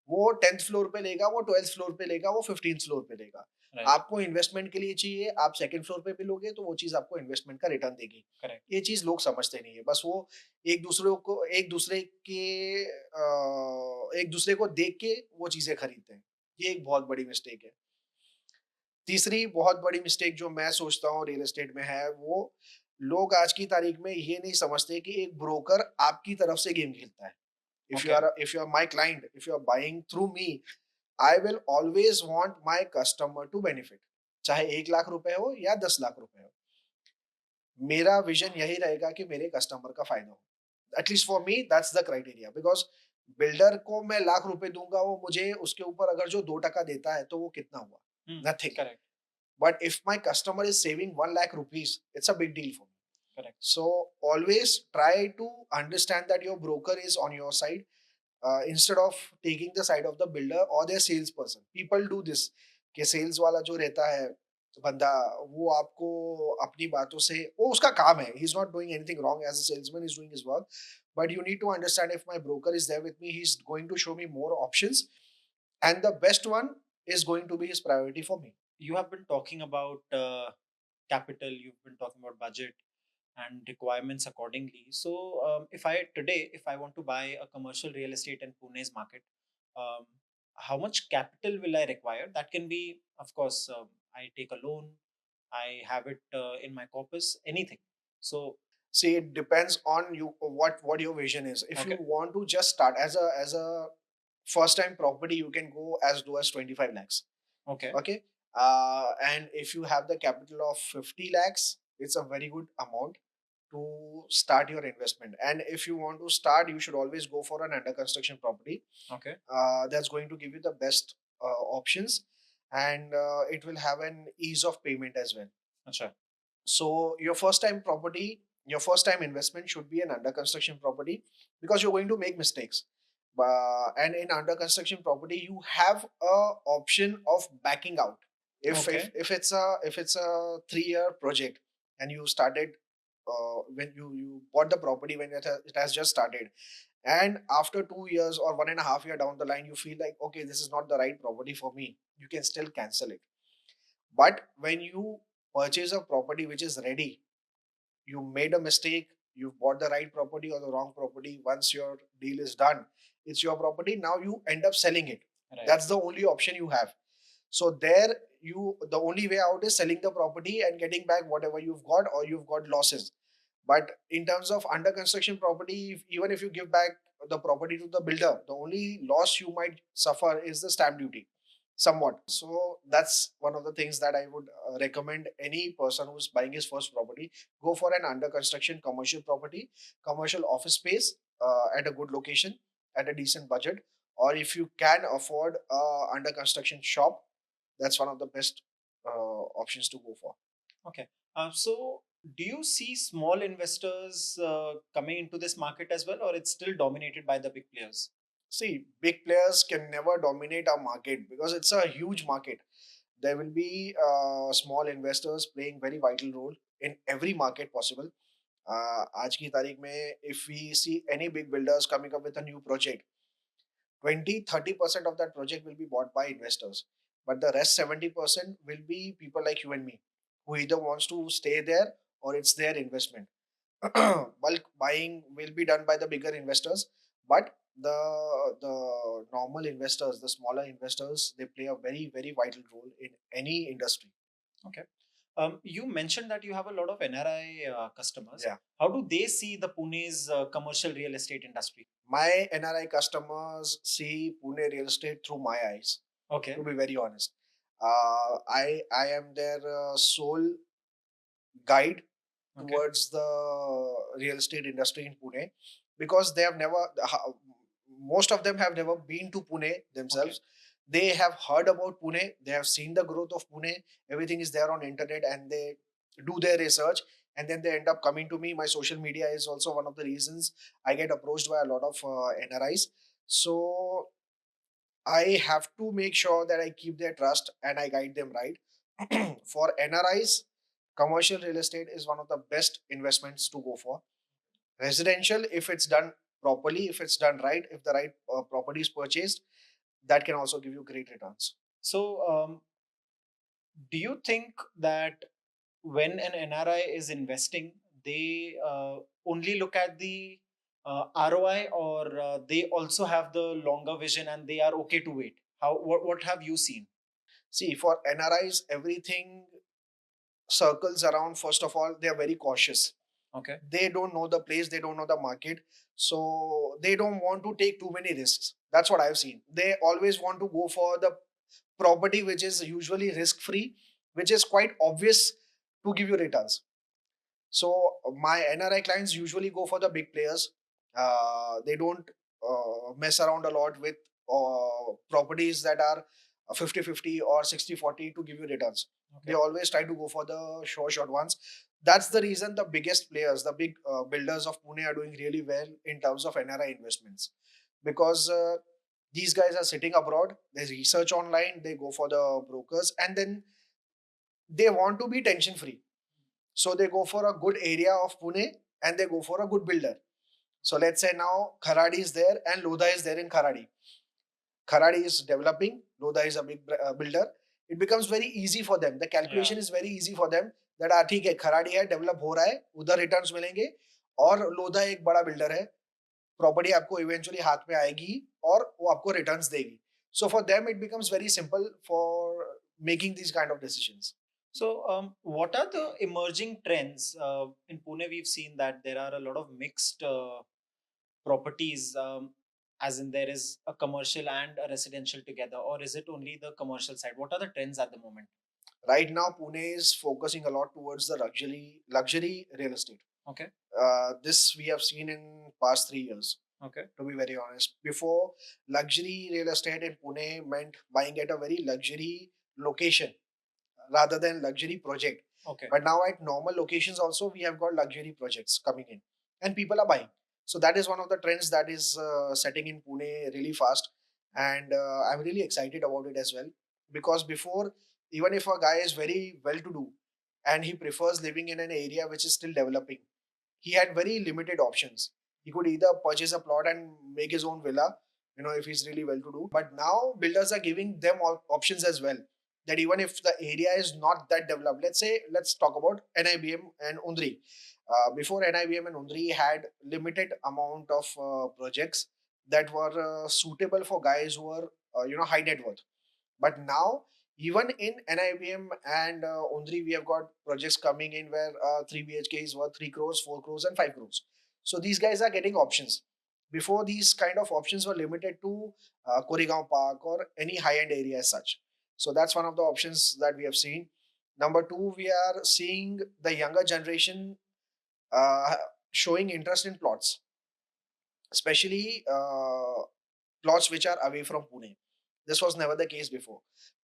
वो 10th फ्लोर पे लेगा, वो 12th फ्लोर पे लेगा, वो 15th फ्लोर पे लेगा. राइट, आपको इन्वेस्टमेंट के लिए चाहिए, आप सेकंड फ्लोर पे भी लोगे तो वो चीज़ आपको इन्वेस्टमेंट का रिटर्न देगी. करेक्ट. ये चीज़ लोग समझते नहीं है. बस वो एक दूसरे को देख के वो चीज़ें खरीदते हैं. ये एक बहुत बड़ी मिस्टेक है. तीसरी बहुत बड़ी मिस्टेक जो मैं सोचता हूँ रियल एस्टेट में है, वो लोग आज की तारीख में ये नहीं समझते कि एक ब्रोकर आपकी तरफ से गेम खेलता है. Okay, If you are my client, if you are buying through me, I will always want my customer to benefit. चाहे 1 लाख रुपए हो या 10 लाख रुपए हो, मेरा विजन यही रहेगा कि मेरे कस्टमर का फायदा हो. At least for me that's the criteria. Because builder को मैं लाख रुपए दूंगा, वो मुझे उसके ऊपर अगर जो 2% देता है तो वो कितना हुआ? Hmm, nothing. Correct, but if my customer is saving 1 lakh rupees, it's a big deal for me. Correct, So always try to understand that your broker is on your side, instead of taking the side of the builder or their salesperson. People do this कि sales वाला जो रहता है बंदा, वो आपको अपनी बातों से, वो उसका काम है. He is not doing anything wrong as a salesman, is doing his work. But you need to understand, if my broker is there with me, he is going to show me more options, and the best one is going to be his priority for me. you have been talking about capital, you've been talking about budget and requirements accordingly. So, if I today, if I want to buy a commercial real estate in Pune's market, um, how much capital will I require? That can be, of course, I take a loan, I have it in my corpus, anything. So, See, it depends on you, what your vision is. If you okay, want to just start as a first time property, you can go as low as 25 lakhs. okay, Okay. And if you have the capital of 50 lakhs, it's a very good amount to start your investment. And if you want to start, you should always go for an under construction property. okay, That's going to give you the best options, and it will have an ease of payment as well. acha, So your first time investment should be an under construction property, because you're going to make mistakes. And in under construction property, you have a option of backing out. okay, If it's a 3 year project, and you started, when you bought the property when it has just started, and after 2 years or 1.5 year down the line, you feel like, okay, this is not the right property for me, you can still cancel it. But when you purchase a property which is ready, you made a mistake, you bought the right property or the wrong property. Once your deal is done, it's your property. Now you end up selling it. right, That's the only option you have. So there, the only way out is selling the property and getting back whatever you've got, or you've got losses. But in terms of under construction property, even if you give back the property to the builder, the only loss you might suffer is the stamp duty, somewhat. So that's one of the things that I would recommend any person who's buying his first property. Go for an under construction commercial property, commercial office space, at a good location, at a decent budget. Or if you can afford a under construction shop, that's one of the best options to go for. okay. So, do you see small investors coming into this market as well, or it's still dominated by the big players? See, big players can never dominate a market because it's a huge market. There will be small investors playing very vital role in every market possible. आज की तारीख में, if we see any big builders coming up with a new project, 20-30% of that project will be bought by investors, but the rest 70% will be people like you and me, who either wants to stay there or it's their investment. Bulk buying will be done by the bigger investors, but the normal investors, the smaller investors, they play a very vital role in any industry. Okay. You mentioned that you have a lot of NRI customers. Yeah. How do they see the Pune's commercial real estate industry? My NRI customers see Pune real estate through my eyes, Okay. to be very honest. I am their sole guide Okay. towards the real estate industry in Pune, because they have never, most of them have never been to Pune themselves. they have heard about Pune, they have seen the growth of Pune, everything is there on internet, and they do their research, and then they end up coming to me. My social media is also one of the reasons I get approached by a lot of NRIs. So I have to make sure that I keep their trust and I guide them right. For NRIs, commercial real estate is one of the best investments to go for. Residential, if it's done properly, if it's done right, if the right property is purchased, that can also give you great returns. So, do you think that when an NRI is investing, they only look at the ROI, or they also have the longer vision and they are okay to wait? What have you seen? See, for NRIs, everything circles around, first of all, they are very cautious. Okay. They don't know the place, they don't know the market, so they don't want to take too many risks. That's what I've seen. They always want to go for the property which is usually risk free, which is quite obvious to give you returns. So my NRI clients usually go for the big players. They don't mess around a lot with properties that are 50-50 or 60-40 to give you returns. They Okay. always try to go for the short ones. That's the reason the biggest players, the big builders of Pune are doing really well in terms of NRI investments, because these guys are sitting abroad, they research online, they go for the brokers, and then they want to be tension free. So they go for a good area of Pune and they go for a good builder. So let's say now Kharadi is there and Lodha is there in Kharadi. Kharadi is developing, Lodha is a big builder. It becomes very easy for them. The calculation is very easy for them that ठीक है खराड़ी है develop हो रहा है उधर returns मिलेंगे और लोधा एक बड़ा बिल्डर है प्रॉपर्टी आपको इवेंचुअली हाथ में आएगी और वो आपको रिटर्न्स देगी. So for them it becomes very simple for making these kind of decisions. So, what are the emerging trends in Pune? We've seen that there are a lot of mixed properties, as in there is a commercial and a residential together, or is it only the commercial side? What are the trends at the moment? Right now Pune is focusing a lot towards the luxury real estate. Okay. This we have seen in past 3 years, Okay. to be very honest. Before, luxury real estate in Pune meant buying at a very luxury location rather than luxury project. Okay. But now at normal locations also we have got luxury projects coming in and people are buying. So that is one of the trends that is setting in Pune really fast, and I'm really excited about it as well, because before, even if a guy is very well to do and he prefers living in an area which is still developing, he had very limited options. He could either purchase a plot and make his own villa, if he's really well to do. But now builders are giving them options as well. That even if the area is not that developed, let's talk about NIBM and Undri. Before, NIBM and Undri had limited amount of projects that were suitable for guys who are high net worth. But now, even in NIBM and Undri, we have got projects coming in where 3 BHK is worth 3 crores, 4 crores, and 5 crores. So these guys are getting options. Before, these kind of options were limited to Koregaon Park or any high end area as such. So that's one of the options that we have seen. Number two, we are seeing the younger generation uh, showing interest in plots, especially plots which are away from Pune. This was never the case before.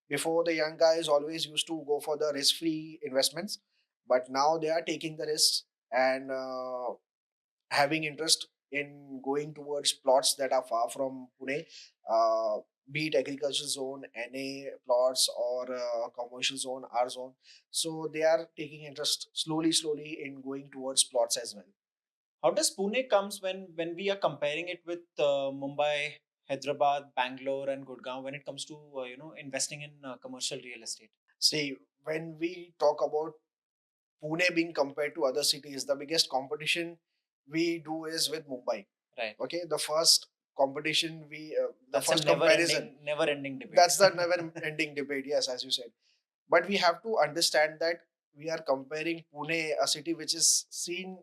Before, the young guys always used to go for the risk-free investments, but now they are taking the risks and having interest in going towards plots that are far from Pune, be it agricultural zone, NA plots, or commercial zone, R zone. So they are taking interest slowly in going towards plots as well. How does Pune comes when we are comparing it with Mumbai, Hyderabad, Bangalore, and Gurgaon when it comes to investing in commercial real estate? See, when we talk about Pune being compared to other cities, the biggest competition we do is with Mumbai. Right. Okay, the first competition the That's a first comparison. never-ending debate. That's the never-ending debate. Yes, as you said. But we have to understand that we are comparing Pune, a city which has seen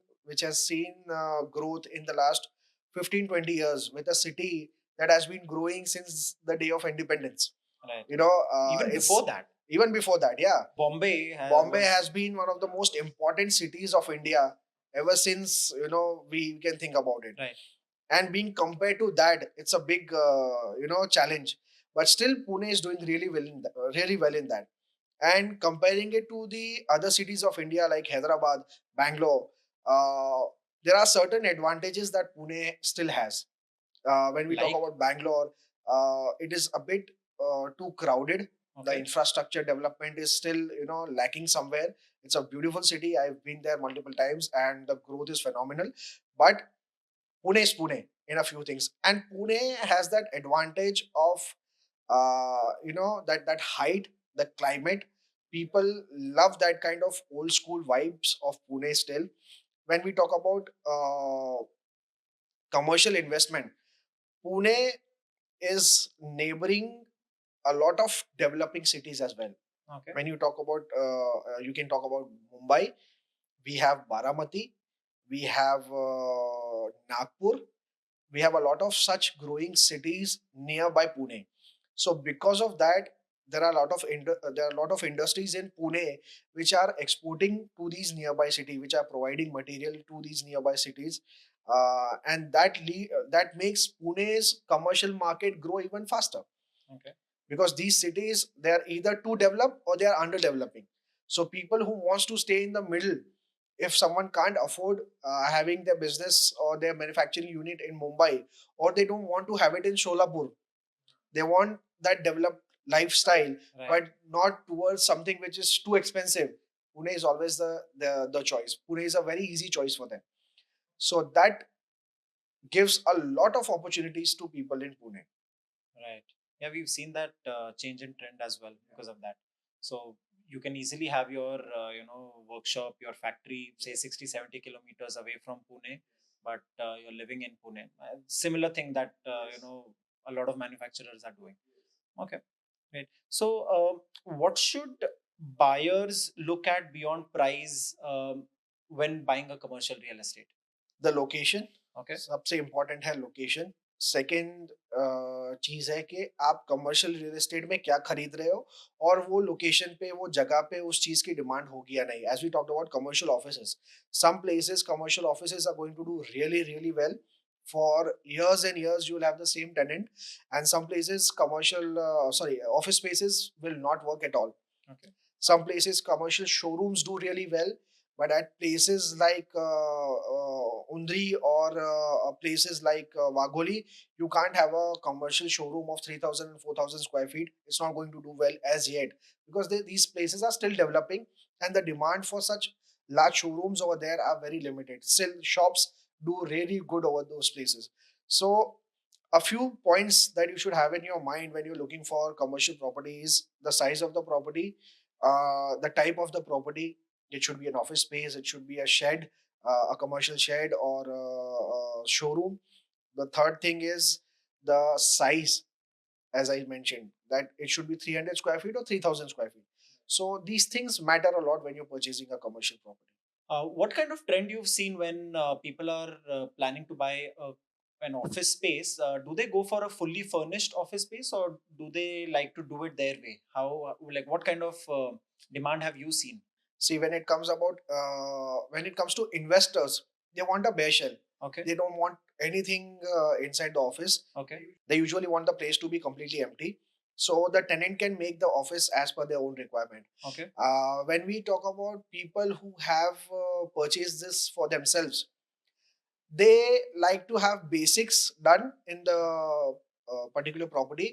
growth in the last 15-20 years, with a city that has been growing since the day of independence. Right. Even before that, even before that, yeah. Bombay Has been one of the most important cities of India ever since we can think about it. Right. And being compared to that, it's a big challenge. but still Pune is doing really well in that. And comparing it to the other cities of India like Hyderabad, Bangalore, uh, there are certain advantages that Pune still has. When we talk Like, about Bangalore, it is a bit too crowded. The okay, infrastructure development is still, lacking somewhere. It's a beautiful city. I've been there multiple times, and the growth is phenomenal. But Pune is Pune in a few things, and Pune has that advantage of, that height, the climate. People love that kind of old school vibes of Pune still. When we talk about commercial investment, Pune is neighboring a lot of developing cities as well. okay, When you talk about, you can talk about Mumbai, we have Baramati, we have Nagpur, we have a lot of such growing cities nearby Pune. So because of that, there are a lot of industries in Pune which are exporting to these nearby cities, which are providing material to these nearby cities, and that makes Pune's commercial market grow even faster, okay. because these cities, they are either too developed or they are underdeveloping. So people who wants to stay in the middle, if someone can't afford having their business or their manufacturing unit in Mumbai, or they don't want to have it in Sholapur, they want that developed lifestyle, Right. but not towards something which is too expensive. Pune is always the choice. Pune is a very easy choice for them. So that gives a lot of opportunities to people in Pune. Right. Yeah, we've seen that change in trend as well because of that. So you can easily have your, workshop, your factory, say 60, 70 kilometers away from Pune, but you're living in Pune. Similar thing that, a lot of manufacturers are doing. Okay, great. So what should buyers look at beyond price when buying a commercial real estate? The location Okay. सबसे important है location. Second चीज है कि आप commercial real estate में क्या खरीद रहे हो, और वो लोकेशन पे, वो जगह पे उस चीज की डिमांड होगी या नहीं. As we talked about commercial offices, some places commercial offices are going to do really really well for years and years. You will have the same tenant, and some places commercial sorry office spaces will not work at all. Okay. Some places commercial showrooms do really well, but at places like Undri or places like Wagholi, you can't have a commercial showroom of 3,000 and 4,000 square feet. It's not going to do well as yet, because these places are still developing, and the demand for such large showrooms over there are very limited. Still, shops do really good over those places. So, a few points that you should have in your mind when you're looking for commercial property is the size of the property, the type of the property. It should be an office space, it should be a shed, a commercial shed, or a showroom. The third thing is the size, as I mentioned, that it should be 300 square feet or 3,000 square feet. So these things matter a lot when you're purchasing a commercial property. What kind of trend you've seen when people are planning to buy an office space? Do they go for a fully furnished office space, or do they like to do it their way? How, like, what kind of demand have you seen? See, when it comes to investors, they want a bare shell. Okay. They don't want anything inside the office. Okay. They usually want the place to be completely empty, so the tenant can make the office as per their own requirement. Okay. When we talk about people who have purchased this for themselves, they like to have basics done in the particular property,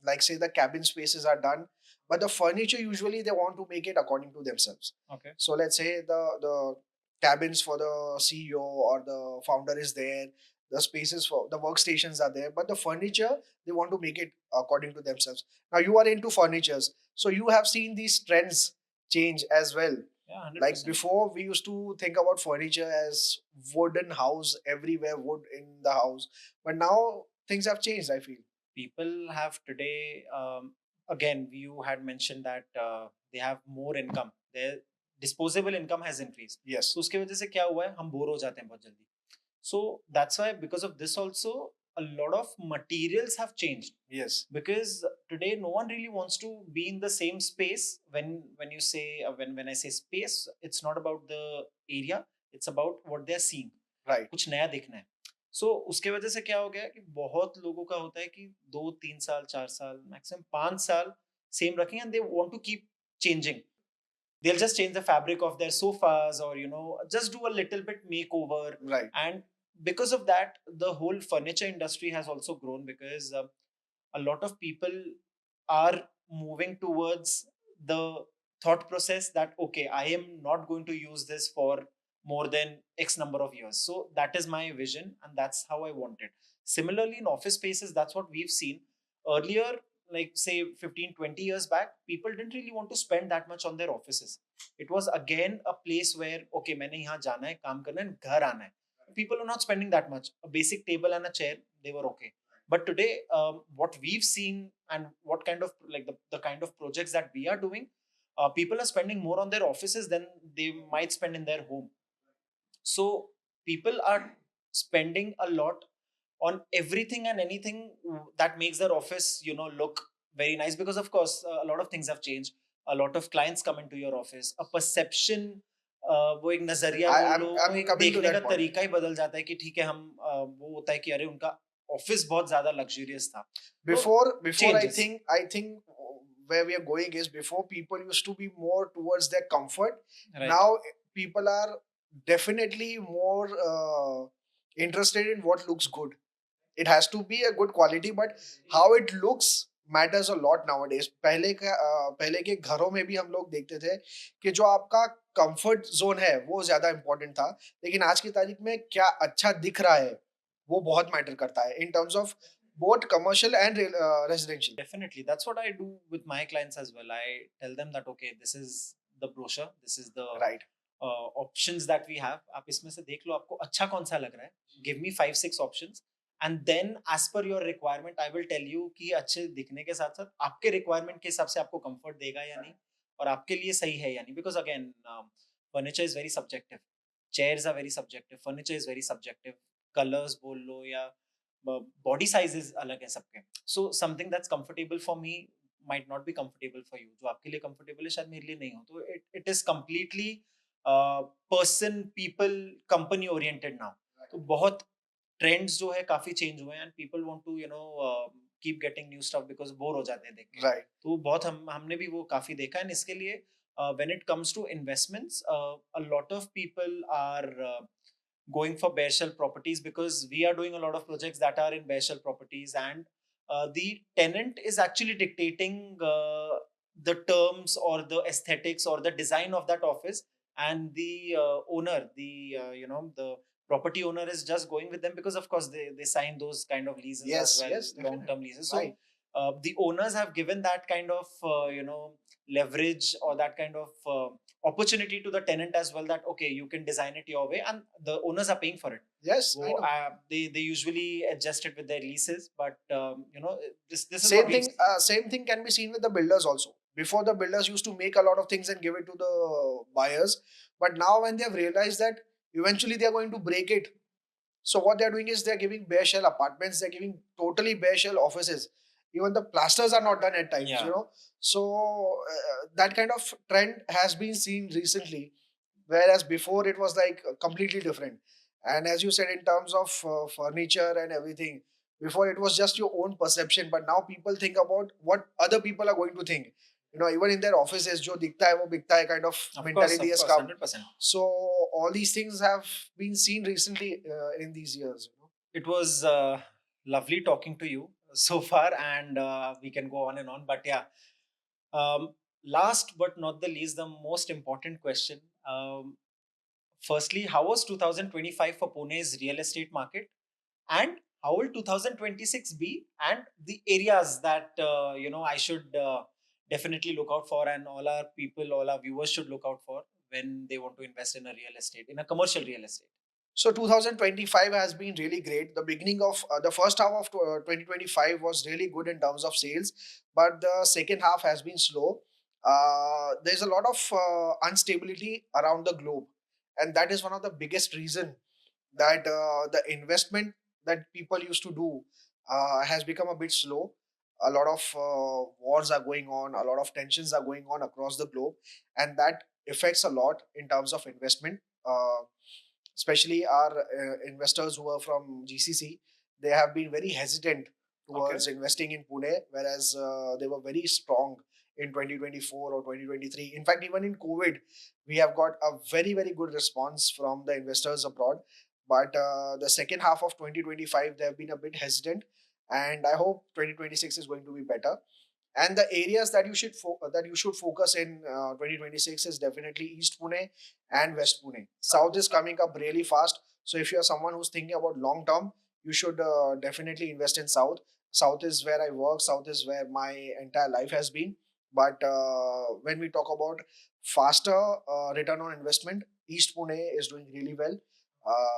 like say the cabin spaces are done, but the furniture usually they want to make it according to themselves. Okay. So let's say the cabins for the CEO or the founder is there, the spaces for the workstations are there, but the furniture they want to make it according to themselves. Now you are into furnitures, so you have seen these trends change as well. Yeah, 100%. Like before, we used to think about furniture as wooden house, everywhere wood in the house, but now things have changed, I feel. People have today, again, you had mentioned that they have more income. Their disposable income has increased. Yes. तो उसके वजह से क्या हुआ है, हम bore हो जाते हैं बहुत जल्दी. So that's why, because of this also, a lot of materials have changed. Yes. Because today no one really wants to be in the same space. When you say, when I say space, it's not about the area, it's about what they're seeing. Right. कुछ नया देखना है. सो उसके वजह से क्या हो गया कि बहुत लोगों का होता है कि 2-3 साल 4 साल मैक्सिमम 5 साल सेम रखेंगे and they want to keep changing. They'll just change the fabric of their sofas, or just do a little bit makeover. Right. And because of that, the whole furniture industry has also grown, because a lot of people are moving towards the thought process that, okay, I am not going to use this for more than x number of years. So that is my vision, and that's how I want it. Similarly, in office spaces, that's what we've seen earlier. Like, say 15-20 years back, people didn't really want to spend that much on their offices. It was again a place where, okay, मैंने यहाँ जाना है, काम करना है, घर आना है. People are not spending that much. A basic table and a chair, they were okay. But today, what we've seen, and what kind of, like, the kind of projects that we are doing, people are spending more on their offices than they might spend in their home. So people are spending a lot on everything and anything that makes their office look very nice, because of course a lot of things have changed. A lot of clients come into your office, a perception, वो एक नजरिया I, बोल I'm लो, वो I'm एक coming to देखने का that point. तरीका ही बदल जाता है कि ठीक है, हम वो होता है कि अरे उनका ऑफिस बहुत ज्यादा लग्जरियस था. तो Before changes. I think where we are going is, before people used to be more towards their comfort. Right. Now people are definitely more interested in what looks good. It has to be a good quality, but how it looks matters a lot nowadays. पहले के घरों में भी हम लोग देखते थे कि जो आपका कंफर्ट जोन है वो ज्यादा इंपॉर्टेंट था, लेकिन आज की तारीख में क्या अच्छा दिख रहा है वो बहुत मैटर करता है in terms of both commercial and residential. Definitely, that's what I do with my clients as well. I tell them that, okay, this is the brochure, this is the Right. options that we have. आप इसमें से देख लो आपको अच्छा कौन सा लग रहा है. Give me 5-6 options, and then as per your requirement I will tell you कि अच्छे दिखने के साथ साथ आपके requirement के हिसाब से आपको comfort देगा या नहीं, और आपके लिए सही है या नहीं. Because again, furniture is very subjective, chairs are very subjective, furniture is very subjective, colors बोल लो या बॉडी साइजेस अलग है सबके. So something that's comfortable for me might not be comfortable for you. जो आपके लिए कंफर्टेबल है शायद मेरे लिए नहीं हो. तो it is completely person, people, company oriented now. तो बहुत ट्रेंड्स जो है काफी चेंज हुए हैं, and people want to keep getting new stuff because bore हो जाते हैं देख के. Right. तो बहुत हमने भी वो काफी देखा है. इसके लिए when it comes to investments, a lot of people are going for bare shell properties, because we are doing a lot of projects that are in bare shell properties, and the tenant is actually dictating the terms or the aesthetics or the design of that office, and the owner, the property owner is just going with them, because of course they sign those kind of leases as Yes, well, yes, long definitely. term leases. So Right. the owners have given that kind of leverage, or that kind of opportunity to the tenant as well, that okay, you can design it your way, and the owners are paying for it. Yes, I So know. they usually adjust it with their leases, but this is Same what we've thing. seen. Same thing can be seen with the builders also. Before, the builders used to make a lot of things and give it to the buyers, but now when they have realized that eventually they are going to break it, so what they are doing is they are giving bare shell apartments. They are giving totally bare shell offices. Even the plasters are not done at times. Yeah. So that kind of trend has been seen recently, whereas before it was like completely different. And as you said, in terms of furniture and everything, before it was just your own perception, but now people think about what other people are going to think. Even in their offices, jo dikhta hai wo bikhta hai kind of mentality has come. 100%. So all these things have been seen recently in these years. It was lovely talking to you so far, and we can go on and on. But yeah, last but not the least, the most important question. Firstly, how was 2025 for Pune's real estate market? And how will 2026 be? And the areas that I should definitely look out for, and all our people, all our viewers should look out for when they want to invest in a real estate, in a commercial real estate. So 2025 has been really great. The beginning of the first half of 2025 was really good in terms of sales, but the second half has been slow. There's a lot of instability around the globe, and that is one of the biggest reason that the investment that people used to do has become a bit slow. A lot of wars are going on, a lot of tensions are going on across the globe, and that affects a lot in terms of investment. especially our investors who are from GCC, they have been very hesitant Okay. towards investing in Pune, whereas they were very strong in 2024 or 2023. In fact, even in COVID, we have got a very, very good response from the investors abroad. But the second half of 2025, they have been a bit hesitant, and I hope 2026 is going to be better. And the areas that you should focus in 2026 is definitely East Pune and West Pune. South is coming up really fast, so if you're someone who's thinking about long term, you should definitely invest in South. South is where I work, South is where my entire life has been. But when we talk about faster return on investment, East Pune is doing really well.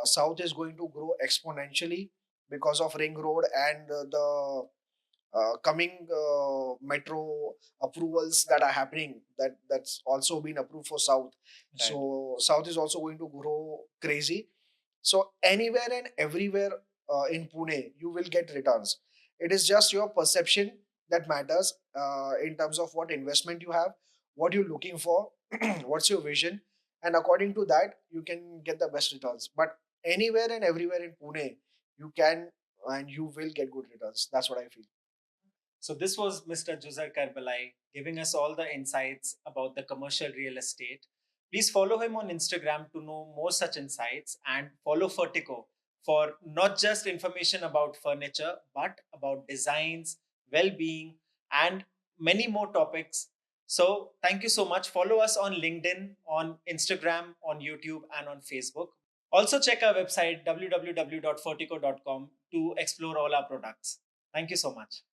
South is going to grow exponentially because of Ring Road and the coming metro approvals that are happening, that's also been approved for South. Right. So South is also going to grow crazy. So anywhere and everywhere in Pune you will get returns. It is just your perception that matters, in terms of what investment you have, what you're looking for, what's your vision, and according to that you can get the best returns. But anywhere and everywhere in Pune you can and you will get good returns. That's what I feel. So this was Mr. Juzar Karbalai giving us all the insights about the commercial real estate. Please follow him on Instagram to know more such insights, and follow Fertico for not just information about furniture but about designs, well-being, and many more topics. So thank you so much. Follow us on LinkedIn, on Instagram, on YouTube, and on Facebook. Also check our website www.fertico.com to explore all our products. Thank you so much.